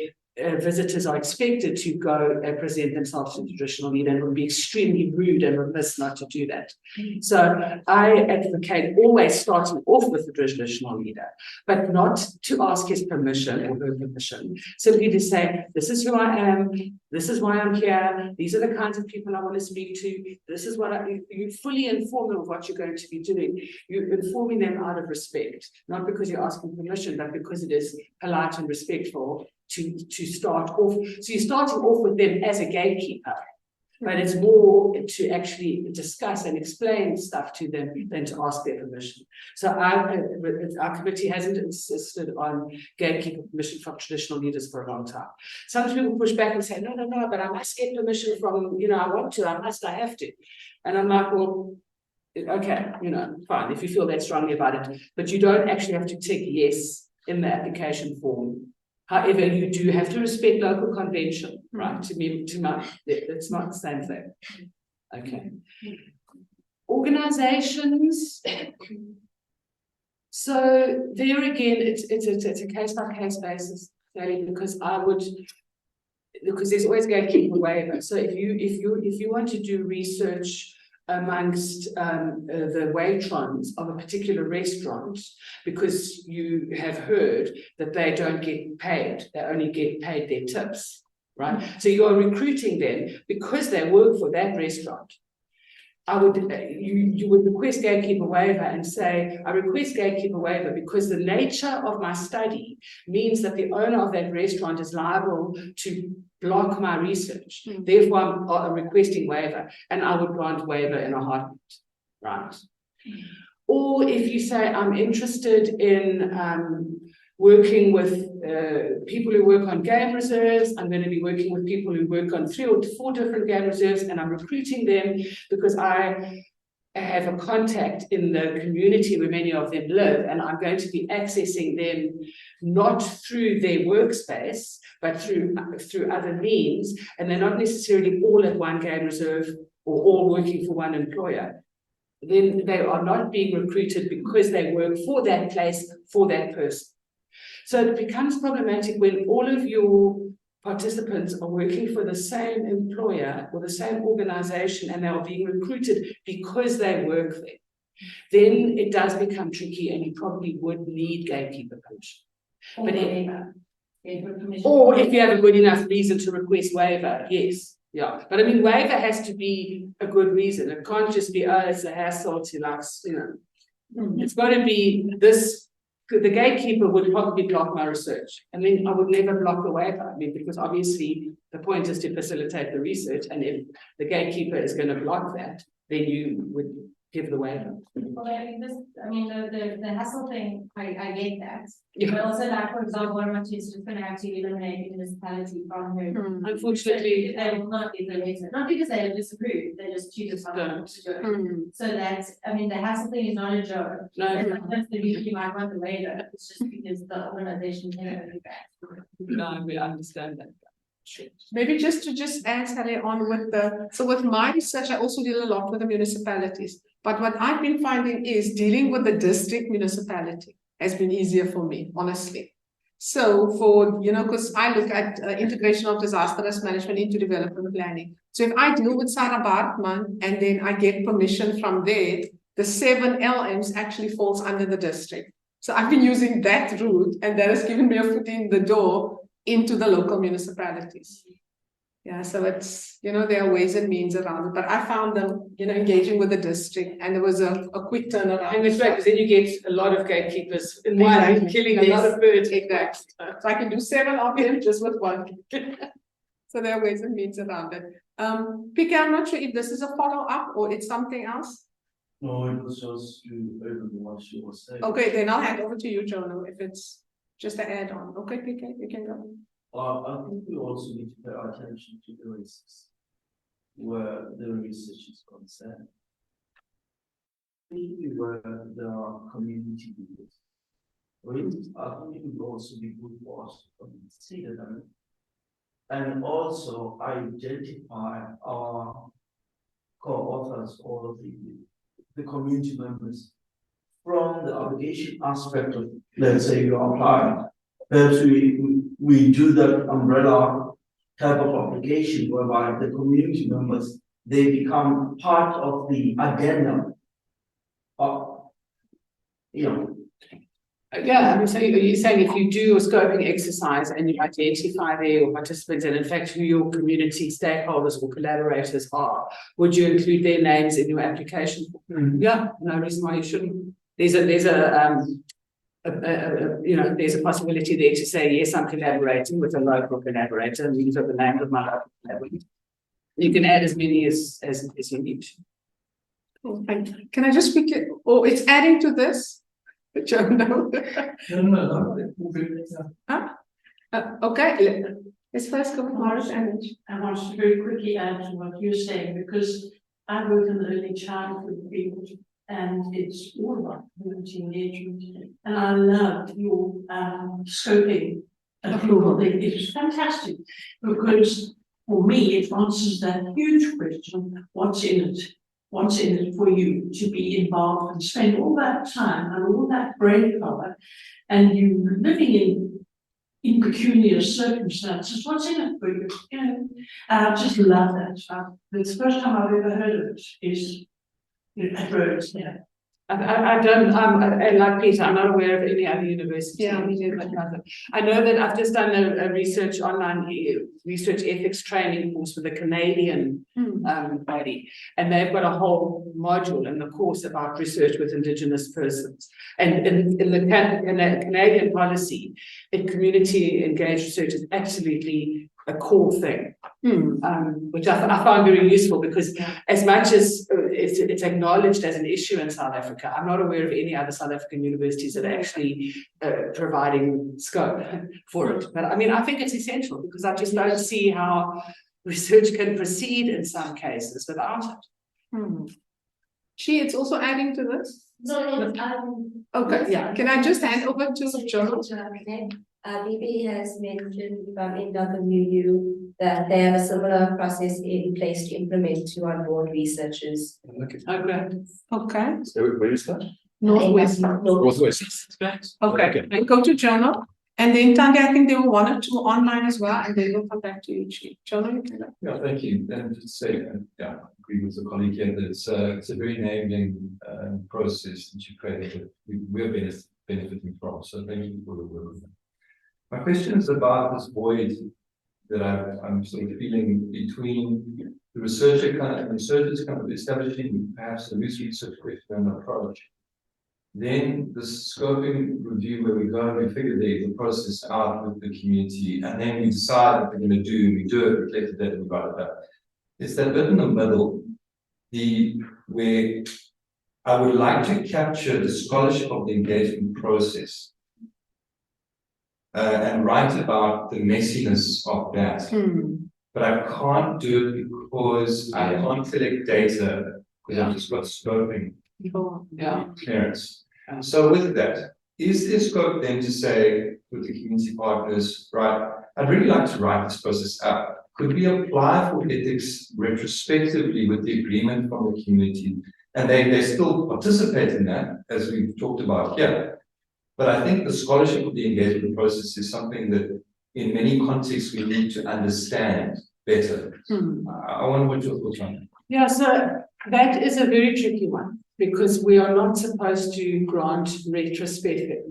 visitors are expected to go and present themselves to the traditional leader, and it would be extremely rude and remiss not to do that. So I advocate always starting off with the traditional leader, but not to ask his permission or her permission, simply to say, this is who I am, this is why I'm here, these are the kinds of people I want to speak to, this is what you fully inform them of what you're going to be doing. You're informing them out of respect, not because you're asking permission, but because it is polite and respectful to start off. So you're starting off with them as a gatekeeper, but it's more to actually discuss and explain stuff to them than to ask their permission. So our committee hasn't insisted on gatekeeper permission from traditional leaders for a long time. Some people push back and say, no, but I must get permission from, I want to, I have to. And I'm like, well, okay, fine, if you feel that strongly about it, but you don't actually have to tick yes in the application form. However, you do have to respect local convention, right? It's not the same thing. Okay. Organizations. So there again, it's a case-by-case basis, because there's always going to keep a waiver. So if you want to do research amongst the waitrons of a particular restaurant, because you have heard that they don't get paid, they only get paid their tips, right? So you are recruiting them because they work for that restaurant. You would request gatekeeper waiver and say, I request gatekeeper waiver because the nature of my study means that the owner of that restaurant is liable to block my research. Therefore, I'm requesting waiver, and I would grant waiver in a heartbeat, right? Or if you say, I'm interested in working with people who work on game reserves, I'm going to be working with people who work on 3 or 4 different game reserves, and I'm recruiting them because I have a contact in the community where many of them live, and I'm going to be accessing them not through their workspace, but through other means, and they're not necessarily all at one game reserve or all working for one employer. Then they are not being recruited because they work for that place, for that person. So it becomes problematic when all of your participants are working for the same employer or the same organization and they are being recruited because they work there. Then it does become tricky, and you probably would need gatekeeper permission. Or if you have a good enough reason to request waiver, yes. Yeah, but I mean, waiver has to be a good reason. It can't just be, oh, it's a hassle to It's got to be this. The gatekeeper would probably block my research, and then I would never block the waiver. I mean, because obviously the point is to facilitate the research, and if the gatekeeper is going to block that, then you would give the waiver. Well, the hassle thing, I get that. Yeah. But also, like, for example, one of my students is going to have to eliminate municipality from her. Unfortunately, they will not be eliminated, not because they disapprove, they just choose someone to do it. So that's, the hassle thing is not a joke. No. That's the reason you might want the waiver. It's just because the organization can't do that. No, we understand that. Sure. Maybe just to add, Sally, on with my research, I also deal a lot with the municipalities. But what I've been finding is dealing with the district municipality has been easier for me, honestly. So for, because I look at integration of disaster risk management into development planning. So if I deal with Sarah Bartman and then I get permission from there, the 7 LMs actually falls under the district. So I've been using that route, and that has given me a foot in the door into the local municipalities. Yeah, so it's, there are ways and means around it, but I found them, engaging with the district, and there was a quick turnaround. And it's right, because then you get a lot of gatekeepers in one, killing a lot of birds. Exactly. So I can do 7 of them just with 1. So there are ways and means around it. Pika, I'm not sure if this is a follow-up or it's something else. No, it was just to open what she was saying. Okay, then I'll hand over to you, Jono, if it's just an add-on. Okay, Pika, you can go. I think we also need to pay attention to the risks where the research is concerned. Where there are community leaders. I think it would also be good for us to consider them and also identify our co-authors or the community members from the obligation aspect of, let's say, you apply. Perhaps we do that umbrella type of obligation whereby the community members, they become part of the addendum of, Yeah, so you're saying if you do a scoping exercise and you identify there your participants and in fact who your community stakeholders or collaborators are, would you include their names in your application? Yeah, no reason why you shouldn't. There's a possibility there to say, yes, I'm collaborating with a local collaborator, and these are the names of my local collaborator. You can add as many as you need. Can I just speak it? Oh, it's adding to this? Joe, no. Huh? Okay, let's first go with Morris and I want to very quickly add to what you're saying, because I work in the early childhood field, and it's all about community engagement. And I love your scoping approval. It is fantastic because for me, it answers that huge question, what's in it? What's in it for you to be involved and spend all that time and all that brain power, and you living in peculiar circumstances, what's in it for you? You know, I just love that. It's the first time I've ever heard of it is at Rhodes. Yeah. I don't, like Peter, I'm not aware of any other university. Yeah, me neither. I know that I've just done a research online research ethics training course with a Canadian body, and they've got a whole module in the course about research with Indigenous persons. And in the Canadian policy, community engaged research is absolutely a core thing. Which I find very useful because as much as it's acknowledged as an issue in South Africa, I'm not aware of any other South African universities that are actually providing scope for it. But I mean, I think it's essential because I just don't see how research can proceed in some cases without it. It's also adding to this. No, Okay, yeah. Can I just hand over to Joe? BB has mentioned from NWU that they have a similar process in place to implement to on board researchers. Okay. Okay. So where is that? Northwest. Northwest. Okay. And go to journal. And then Tanya, I think there were 1 or 2 online as well, and they will come back to you, Chief. Journal, you can. Yeah, thank you. And just to say, I agree with the colleague here that it's a very enabling process that you created that we're benefiting from. So thank you for the work. My question is about this void that I'm sort of feeling between the researchers kind of establishing perhaps a loose research question approach. Then the scoping review where we go and we figure the process out with the community, and then we decide what we're going to do, we do it, we collect the data, we write it up. It's that bit in the middle, where I would like to capture the scholarship of the engagement process. And write about the messiness of that. But I can't do it because I can't collect data because I've just got scoping clearance. So with that, is there scope then to say with the community partners, right, I'd really like to write this process up. Could we apply for ethics retrospectively with the agreement from the community? And they still participate in that, as we've talked about here. But I think the scholarship of the engagement process is something that in many contexts we need to understand better. I wonder what your thoughts on that. Yeah, so that is a very tricky one because we are not supposed to grant retrospective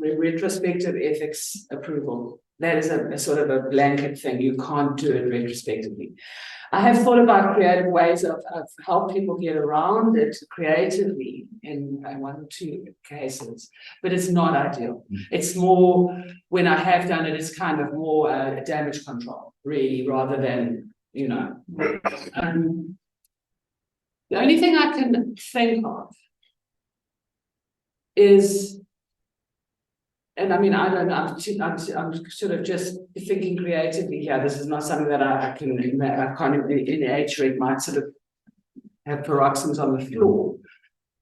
ethics approval. That is a sort of a blanket thing. You can't do it retrospectively. I have thought about creative ways of help people get around it creatively in 1 or 2 cases, but it's not ideal. It's more, when I have done it, it's kind of more damage control, really, rather than, you know. The only thing I can think of is, and I mean, I don't know, I'm sort of just thinking creatively here. This is not something that I can't in age rate might sort of have paroxysms on the floor.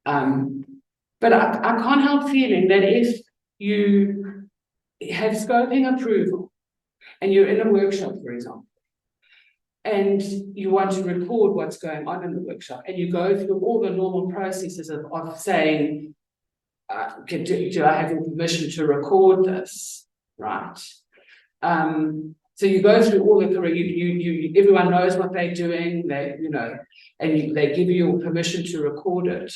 But I can't help feeling that if you have scoping approval and you're in a workshop, for example, and you want to record what's going on in the workshop, and you go through all the normal processes of saying, do I have your permission to record this, right? So you go through all the everyone knows what they're doing, and they give you your permission to record it.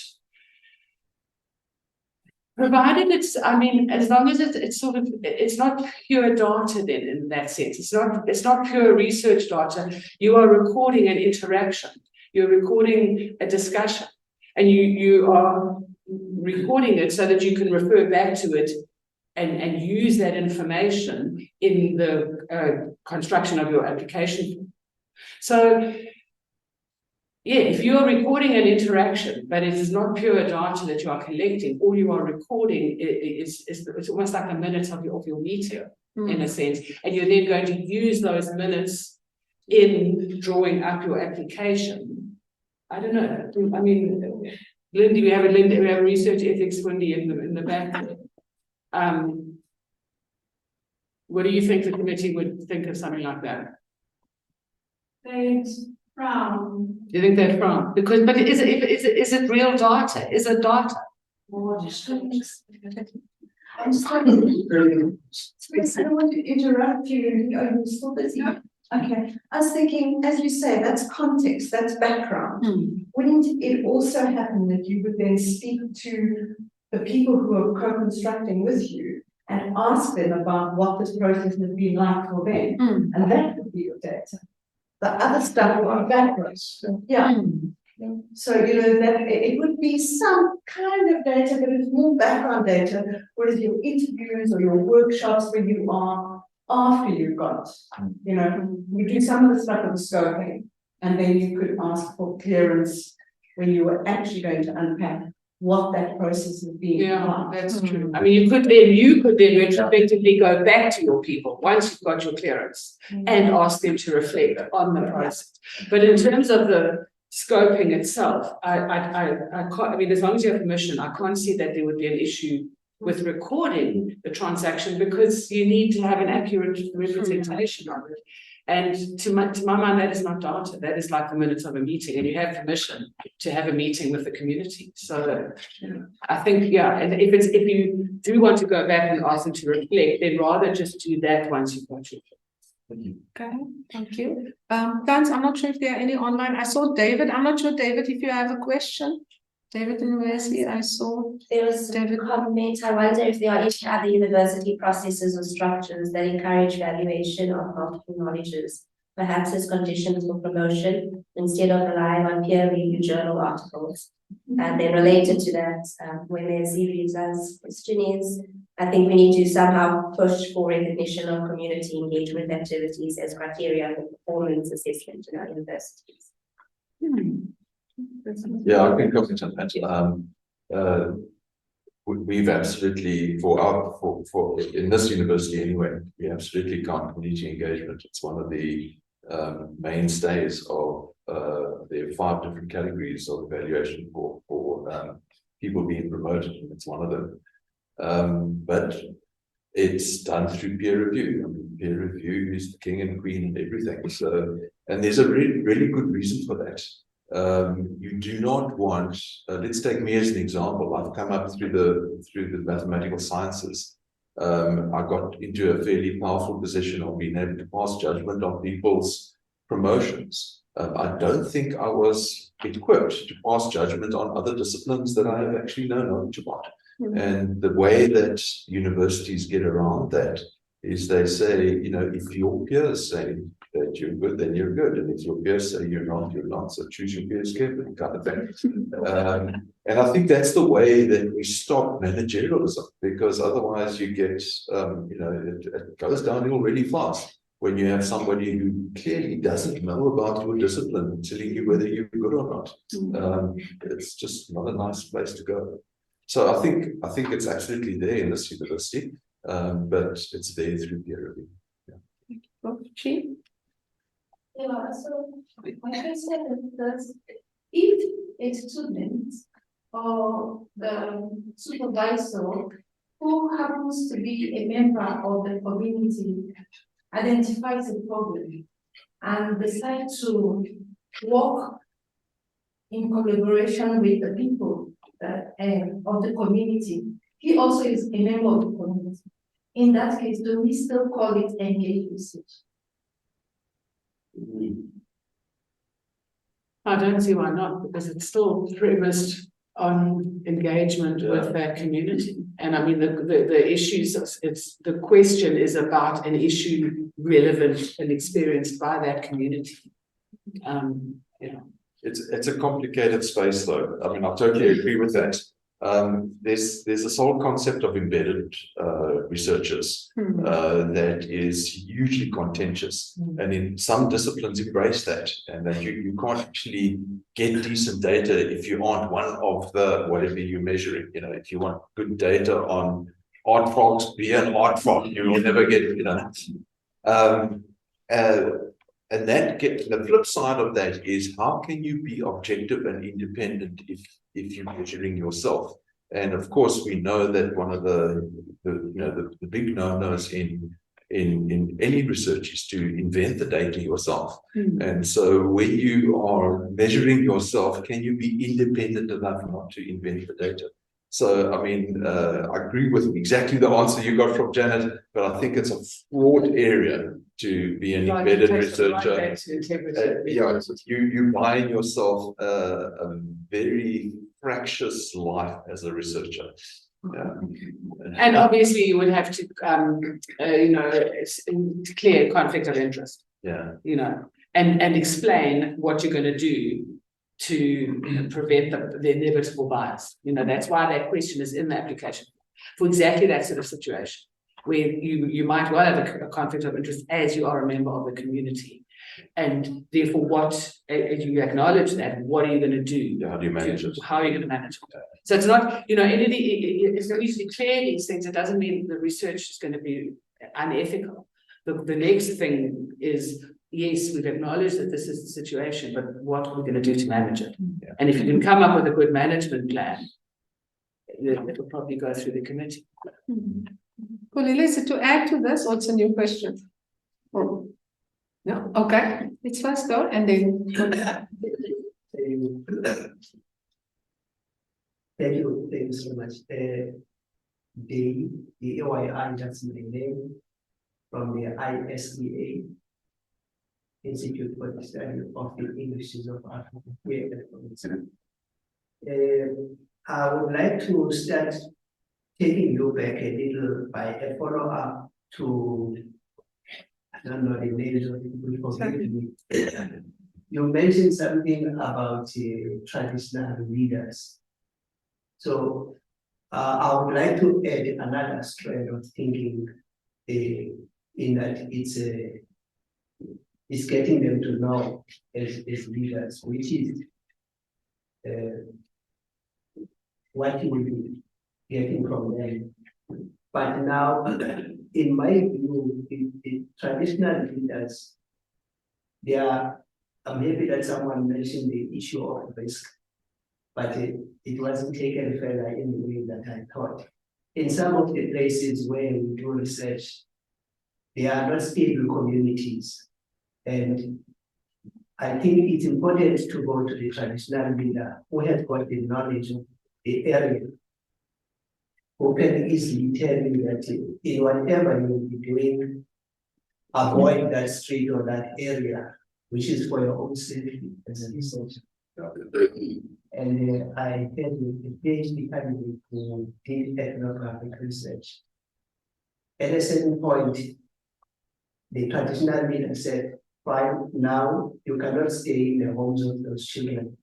Provided I mean, as long as it's not pure data then in that sense. It's not pure research data. You are recording an interaction. You're recording a discussion, and you are recording it so that you can refer back to it and use that information in the construction of your application. So, yeah, if you are recording an interaction, but it is not pure data that you are collecting, all you are recording is it's almost like a minute of your meeting, in a sense, and you're then going to use those minutes in drawing up your application. I don't know. I mean, Lindy, we have a research ethics Wendy in the back. What do you think the committee would think of something like that? They'd frown. Do you think they'd frown? Because, but is it real data? Is it data? Or just. I'm just I don't want to interrupt you. Are you still busy? Okay. I was thinking, as you say, that's context, that's background. Wouldn't it also happen that you would then speak to the people who are co-constructing with you and ask them about what this process has been like for them? And that would be your data. The other stuff would be background. Yeah. So, that it would be some kind of data, but it's more background data, whereas your interviews or your workshops where you are after you've got, you do some of the stuff with the scoping, and then you could ask for clearance when you were actually going to unpack what that process has been. Yeah, that's true. I mean, you could then retrospectively go back to your people once you've got your clearance and ask them to reflect on the process. But in terms of the scoping itself, I can't, I mean, as long as you have permission, I can't see that there would be an issue with recording the transaction because you need to have an accurate representation of it. And to my mind, that is not data. That is like the minutes of a meeting, and you have permission to have a meeting with the community. So I think, yeah, and if you do want to go back and ask them to reflect, then rather just do that once you've got your. Okay, thank you. Guys, I'm not sure if there are any online. I saw David. I'm not sure, David, if you have a question. David University, I saw. There was a comment. I wonder if there are any other university processes or structures that encourage valuation of multiple knowledges, perhaps as conditions for promotion, instead of relying on peer-reviewed journal articles. And then related to that, when there's CV's question is, I think we need to somehow push for recognition of community engagement activities as criteria for performance assessment in our universities. Yeah, I can comment on that. We've absolutely, for in this university anyway, we absolutely count community engagement. It's one of the mainstays of there are 5 different categories of evaluation for people being promoted, and it's one of them. But it's done through peer review. I mean, peer review is the king and queen and everything. So, and there's a really good reason for that. You do not want, let's take me as an example. I've come up through the mathematical sciences. I got into a fairly powerful position of being able to pass judgment on people's promotions. I don't think I was equipped to pass judgment on other disciplines that I have actually no knowledge about. And the way that universities get around that is they say, if your peers say that you're good, then you're good. And if your peers say you're not. So choose your peers carefully, kind of thing. And I think that's the way that we stop managerialism, because otherwise you get, it goes downhill really fast when you have somebody who clearly doesn't know about your discipline telling you whether you're good or not. It's just not a nice place to go. So I think it's absolutely there in this university, but it's there through peer review. Chief? Yeah, so my question is, if a student or the supervisor who happens to be a member of the community identifies a problem and decides to work in collaboration with the people of the community, he also is a member of the community. In that case, do we still call it engaged research? I don't see why not, because it's still premised on engagement with that community. And I mean, the issues, the question is about an issue relevant and experienced by that community. It's a complicated space, though. I mean, I totally agree with that. There's this whole concept of embedded researchers that is hugely contentious, and in some disciplines embrace that, and that you can't actually get decent data if you aren't one of the whatever you're measuring. If you want good data on art faults, be an art fault, you will never get the flip side of that is how can you be objective and independent if you're measuring yourself? And of course, we know that one of the big no-nos in any research is to invent the data yourself. And so when you are measuring yourself, can you be independent enough not to invent the data? So, I mean, I agree with exactly the answer you got from Janet, but I think it's a broad area to be an embedded researcher. Yeah, you buying yourself a very fractious life as a researcher. And obviously you would have to, declare conflict of interest. Yeah. And explain what you're going to do to prevent the inevitable bias. That's why that question is in the application for exactly that sort of situation, where you might well have a conflict of interest as you are a member of the community. And therefore, you acknowledge that, what are you going to do? How do you manage it? How are you going to manage it? So it's not, it's not easy to declare these things. It doesn't mean the research is going to be unethical. The next thing is, yes, we've acknowledged that this is the situation, but what are we going to do to manage it? Yeah. And if you can come up with a good management plan, it will probably go through the committee. Lisa, to add to this, or it's a new question? Oh. No, okay, let's first go and then. Thank you so much. The AYI, that's my name, from the ISEA, Institute for the Study of the Industries of Africa. I would like to start taking you back a little by a follow-up to, I don't know the names of people, forgive me. You mentioned something about traditional leaders. So I would like to add another strand of thinking in that it's getting them to know as leaders, which is what you will be getting from them. But now, in my view, the traditional leaders, they are, maybe that someone mentioned the issue of risk, but it wasn't taken further in the way that I thought. In some of the places where we do research, they are not stable communities. And I think it's important to go to the traditional leader who has got the knowledge of the area, who can easily tell you that in whatever you will be doing, avoid that street or that area, which is for your own safety as a researcher. And I had a PhD candidate who did ethnographic research. At a certain point, the traditional leader said, fine, now you cannot stay in the homes of those children.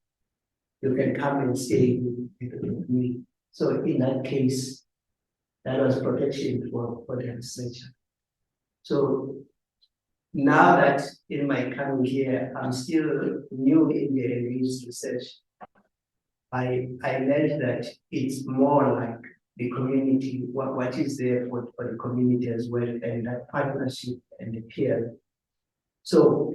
You can come and stay with me. So in that case, that was protection for the researcher. So now that in my coming here, I'm still new in the reviews research, I learned that it's more like the community, what is there for the community as well, and that partnership and the peer. So,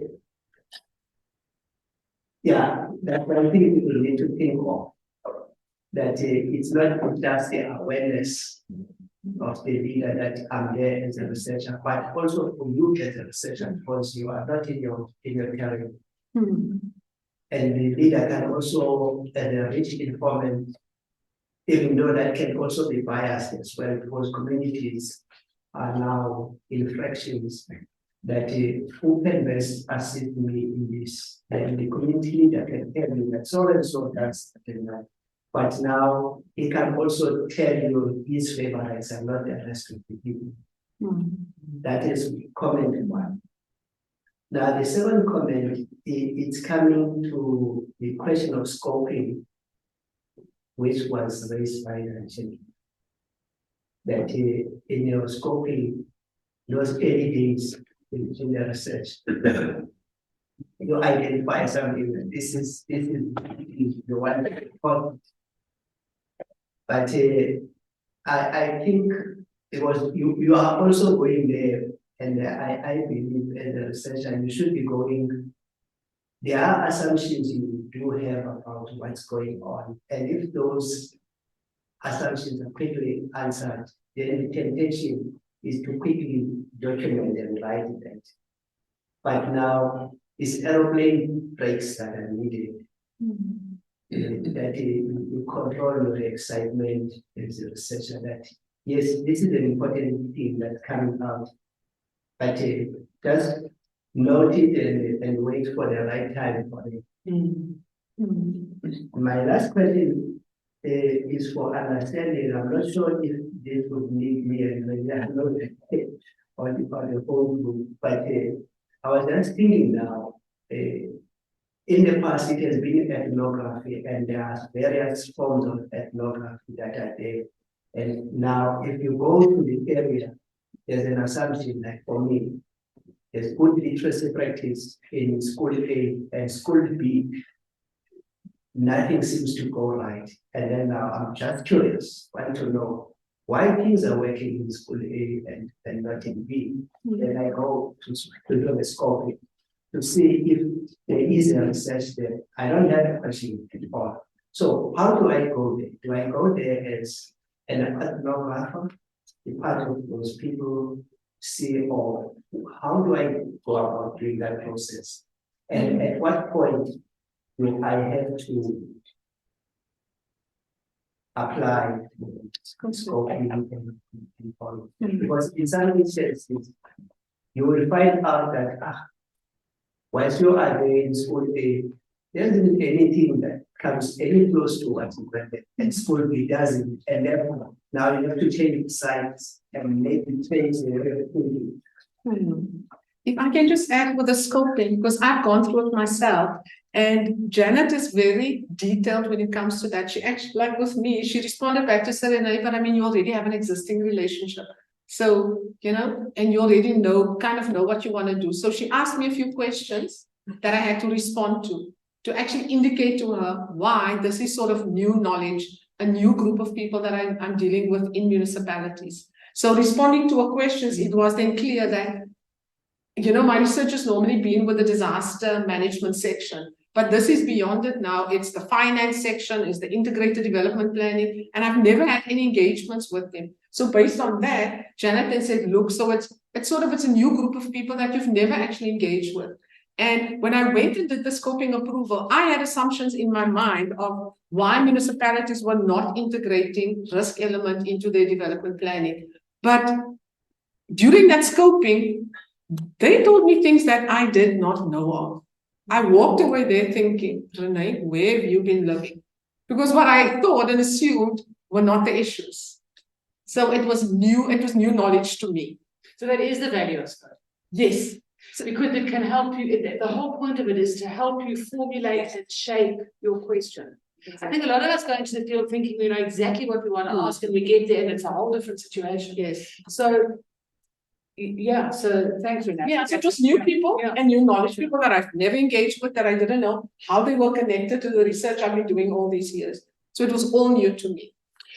yeah, that's what I think people need to think of, that it's not just the awareness of the leader that I'm there as a researcher, but also for you as a researcher, because you are not in your career. And the leader can also, as a rich informant, even though that can also be biased as well, because communities are now in fractions that who can best assist me in this. And the community leader can tell me that so and so does that. But now he can also tell you his favorites and not the rest of the people. That is comment one. Now the second comment, it's coming to the question of scoping, which was raised by the gentleman. That in your scoping, those early days in the research, you identify something that this is the one that but I think it was you are also going there And I believe as a researcher, you should be going. There are assumptions you do have about what's going on. And if those assumptions are quickly answered, then the temptation is to quickly document and write that. But now it's aeroplane brakes that are needed. That you control your excitement as a researcher that, yes, this is an important thing that's coming out. But just note it and wait for the right time for it. My last question is for understanding. I'm not sure if this would need me and maybe I know on the whole group, but I was just thinking now, in the past it has been ethnography and there are various forms of ethnography that are there. And now if you go to the area, there's an assumption that for me, there's good literacy practice in school A and school B. Nothing seems to go right. And then now I'm just curious, want to know why things are working in school A and not in B. Then I go to do the scoping to see if there is a research there. I don't have a question at all. So how do I go there? Do I go there as an ethnographer, the part of those people see, or how do I go about doing that process? And at what point do I have to apply scoping and follow? Because in some instances, you will find out that once you are there in school A, there isn't anything that comes any close to what you read, and school B doesn't, and therefore now you have to change the sites and maybe change the way of thinking. If I can just add with the scoping, because I've gone through it myself, and Janet is very detailed when it comes to that. She actually, like with me, she responded back to say, Rene, but I mean, you already have an existing relationship. So, you know, and you already know, kind of know what you want to do. So she asked me a few questions that I had to respond to actually indicate to her why this is sort of new knowledge, a new group of people that I'm dealing with in municipalities. So responding to her questions, it was then clear that, you know, my research has normally been with the disaster management section, but this is beyond it now. It's the finance section, it's the integrated development planning, and I've never had any engagements with them. So based on that, Janet then said, look, so it's a new group of people that you've never actually engaged with. And when I went and did the scoping approval, I had assumptions in my mind of why municipalities were not integrating risk element into their development planning. But during that scoping, they told me things that I did not know of. I walked away there thinking, Rene, where have you been living? Because what I thought and assumed were not the issues. So it was new knowledge to me. So that is the value of scope. Yes. So because it can help you, the whole point of it is to help you formulate and shape your question. Exactly. I think a lot of us go into the field thinking we know exactly what we want to ask, and we get there and it's a whole different situation. Yes. So yeah, so thanks, Rene. Yeah, so just new people and new knowledge, people that I've never engaged with, that I didn't know how they were connected to the research I've been doing all these years. So it was all new to me.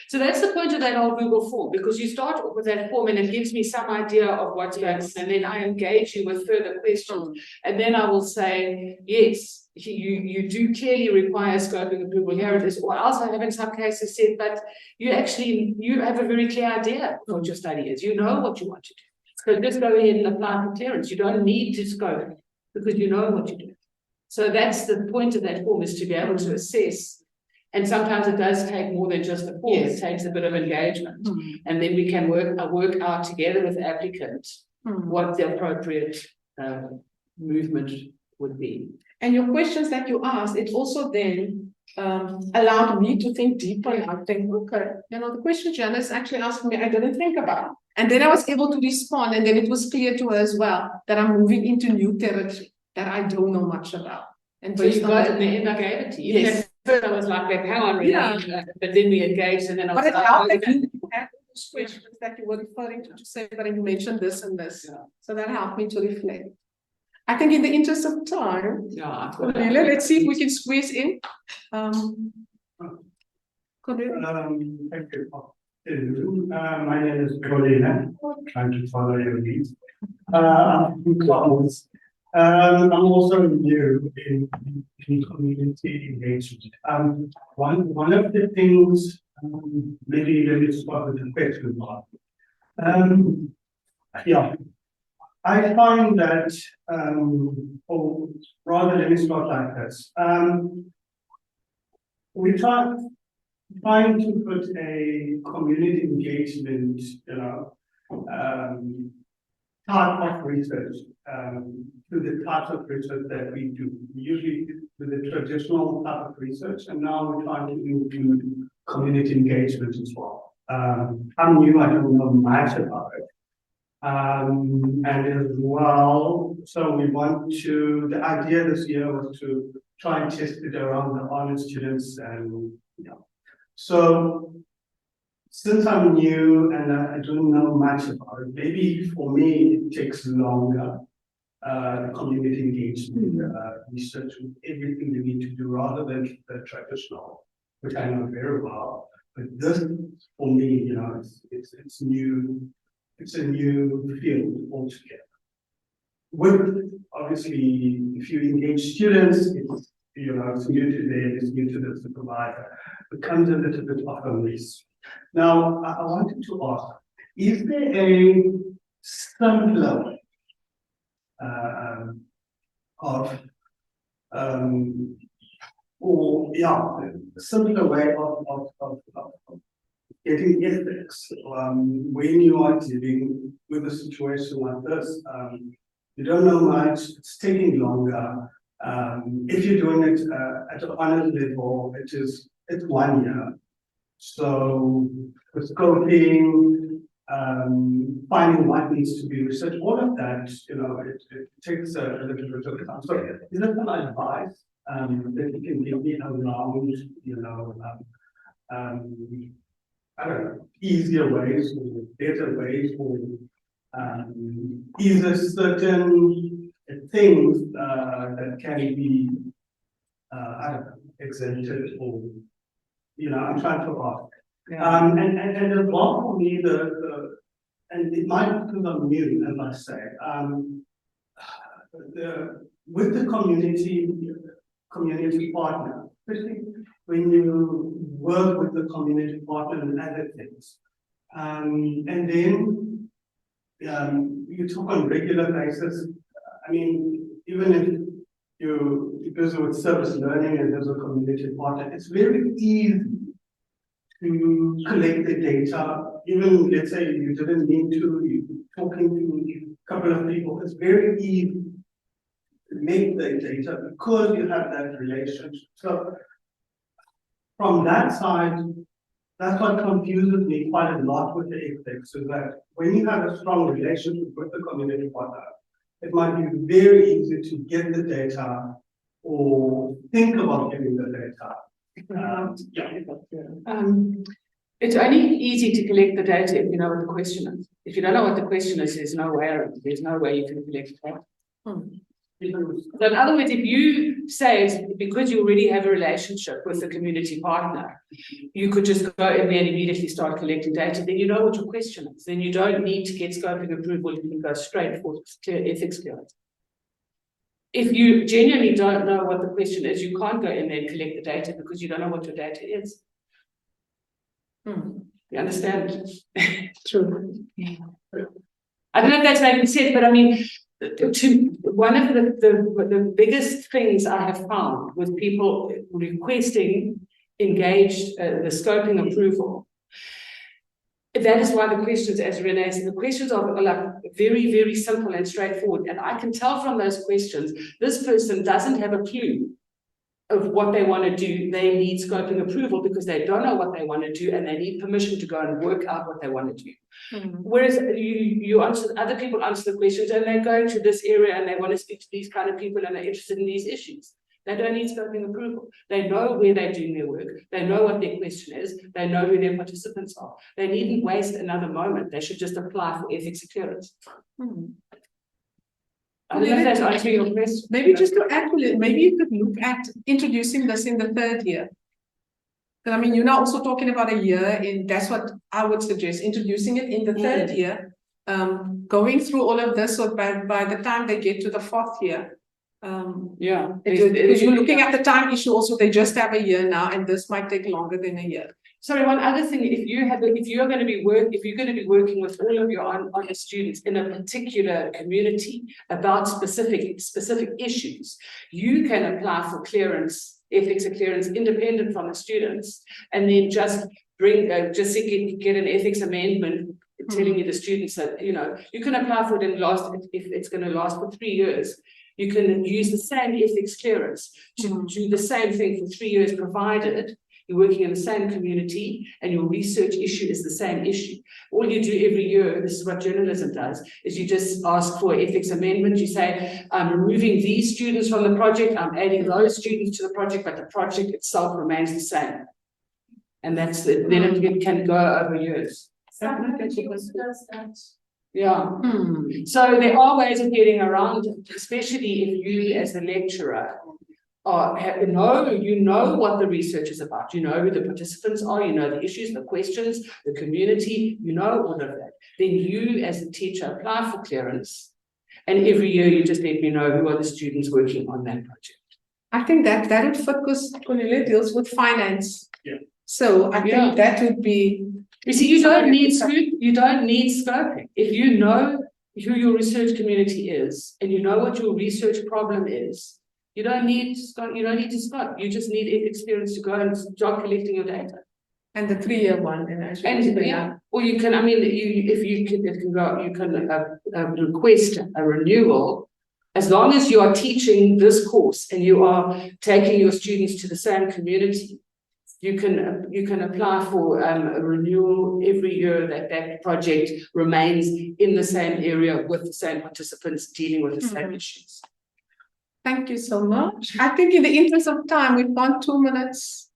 So that's the point of that old Google form, because you start off with that form and it gives me some idea of what's going on, and then I engage you with further questions, and then I will say, yes, you do clearly require scoping approval, here it is, or else I have in some cases said, but you have a very clear idea of what your study is, you know what you want to do. So just go ahead and apply for clearance. You don't need to scope because you know what you do. So that's the point of that form, is to be able to assess. And sometimes it does take more than just the form. Yes. It takes a bit of engagement. And then we can work out together with the applicant what the appropriate movement would be. And your questions that you asked, it also then allowed me to think deeper. And I think, okay, you know, the question Janice actually asked me, I didn't think about. And then I was able to respond, and then it was clear to her as well that I'm moving into new territory that I don't know much about. And so you got in the end, I gave it to you. Yes. First I was like, hang on, really. But then we engaged, and then I was like, how that you had those questions that you were referring to say, but you mentioned this and this. Yeah. So that helped me to reflect. I think in the interest of time, Cornelia, let's see if we can squeeze in. Cornelia. Thank you. My name is Cornelia. Trying to follow your lead. I'm Klaus. I'm also new in community engagement. One of the things, maybe let me start with the question mark. Yeah, I find that, or rather, let me start like this. We trying to put a community engagement, type of research to the types of research that we do. We usually do the traditional type of research, and now we're trying to include community engagement as well. I'm new, I don't know much about it. And as well, so we want to, the idea this year was to try and test it around the honors students, and so since I'm new and I don't know much about it, maybe for me it takes longer, community engagement research with everything you need to do rather than the traditional, which I know very well. But this, for me, it's new. It's a new field altogether. With obviously, if you engage students, it's it's new to them, it's new to the supervisor. It becomes a little bit of a mess. Now, I wanted to ask: is there a simpler way a simpler way of getting ethics when you are dealing with a situation like this? You don't know much, it's taking longer. If you're doing it at an honors level, it's 1 year. So the scoping, finding what needs to be researched, all of that, it takes a little bit of time. So is there some advice that you can give me around, I don't know, easier ways or better ways, or is there certain things that can be, I don't know, exempted, or, I'm trying to ask. And as well for me, and it might be because I'm new, as I say, with the community partner, especially when you work with the community partner and other things, and then you talk on regular basis. I mean, even if because with service learning and there's a community partner, it's very easy to collect the data. Even let's say you didn't need to, you're talking to a couple of people, it's very easy to make the data because you have that relationship. So from that side, that's what confuses me quite a lot with the ethics, is that when you have a strong relationship with the community partner, it might be very easy to get the data or think about getting the data. It's only easy to collect the data if you know what the question is. If you don't know what the question is, there's no way you can collect it. So in other words, if you say it's because you already have a relationship with the community partner, you could just go in there and immediately start collecting data, then you know what your question is. Then you don't need to get scoping approval, you can go straight for clear ethics clearance. If you genuinely don't know what the question is, you can't go in there and collect the data because you don't know what your data is. You understand? True. I don't know if that's making sense, but I mean, one of the biggest things I have found with people requesting engaged the scoping approval, that is why the questions, as Rene said, the questions are like very, very simple and straightforward. And I can tell from those questions, this person doesn't have a clue of what they want to do. They need scoping approval because they don't know what they want to do and they need permission to go and work out what they want to do. Whereas you answer, other people answer the questions and they're going to this area and they want to speak to these kind of people and they're interested in these issues. They don't need scoping approval. They know where they're doing their work. They know what their question is. They know who their participants are. They needn't waste another moment. They should just apply for ethics clearance. I don't know if that's answering your question. Maybe just to add to it, maybe you could look at introducing this in the 3rd year. I mean, you're now also talking about a year, and that's what I would suggest, introducing it in the 3rd year, going through all of this, so by the time they get to the 4th year, Yeah. because you're looking at the time issue also, they just have a year now, and this might take longer than a year. Sorry, one other thing, if you're going to be working with all of your honor students in a particular community about specific issues, you can apply for clearance, ethics clearance, independent from the students, and then just get an ethics amendment telling you the students that, you know, you can apply for it and if it's going to last for 3 years. You can use the same ethics clearance to do the same thing for 3 years, provided you're working in the same community and your research issue is the same issue. All you do every year, this is what journalism does, is you just ask for ethics amendment. You say, I'm removing these students from the project, I'm adding those students to the project, but the project itself remains the same. And that's it. Then it can go over years. Yeah. So there are ways of getting around it, especially if you as a lecturer you know what the research is about, you know who the participants are, you know the issues, the questions, the community, you know all of that. Then you as a teacher apply for clearance, and every year you just let me know who are the students working on that project. I think that would fit, because Cornelia deals with finance. Yeah. So I think that would be. You see, you don't need scoping. If you know who your research community is and you know what your research problem is, you don't need to scope. You just need experience to go and start collecting your data. And the 3-year one, or you can. I mean, you can request a renewal, as long as you are teaching this course and you are taking your students to the same community. You can apply for a renewal every year that project remains in the same area with the same participants dealing with the same issues. Thank you so much. I think in the interest of time, we've gone 2 minutes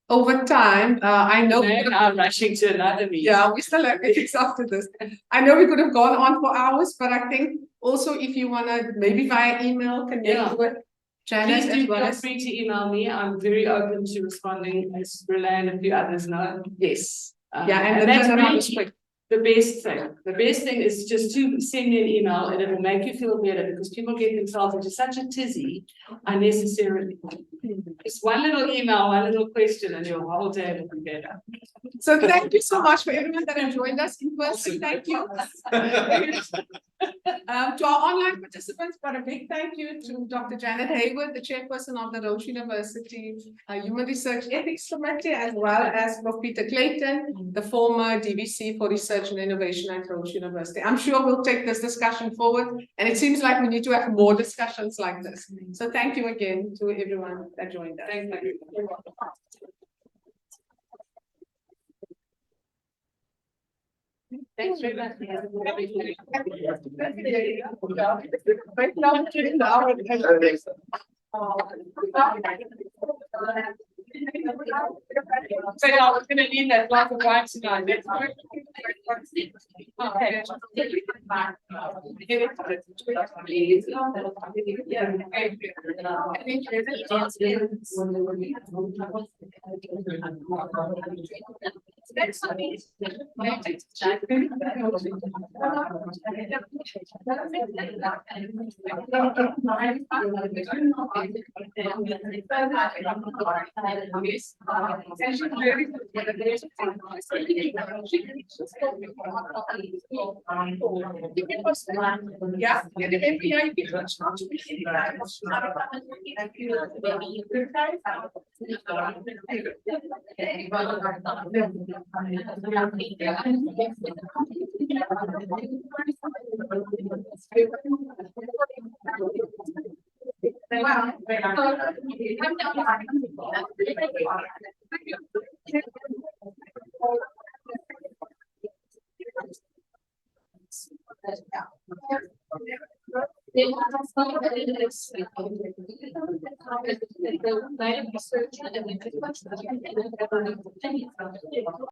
over time. I know I'm rushing to another meeting. Yeah, we still have meetings after this. I know we could have gone on for hours, but I think also if you want to maybe via email connect with Janet. Please do feel free to email me. I'm very open to responding, as Rene and a few others know. Yes. And that's really the best thing. The best thing is just to send me an email, and it will make you feel better, because people get themselves into such a tizzy unnecessarily. Just one little email, one little question, and your whole day will be better. So thank you so much for everyone that have joined us in person. Thank you. To our online participants, but a big thank you to Dr. Janet Hayward, the chairperson of the Rhodes University Human Research Ethics Committee, as well as Prof. Peter Clayton, the former DVC for Research and Innovation at Rhodes University. I'm sure we'll take this discussion forward, and it seems like we need to have more discussions like this. So thank you again to everyone that joined us. Thank you. Thanks very much. So yeah, we're going to need that glass of wine tonight. Okay.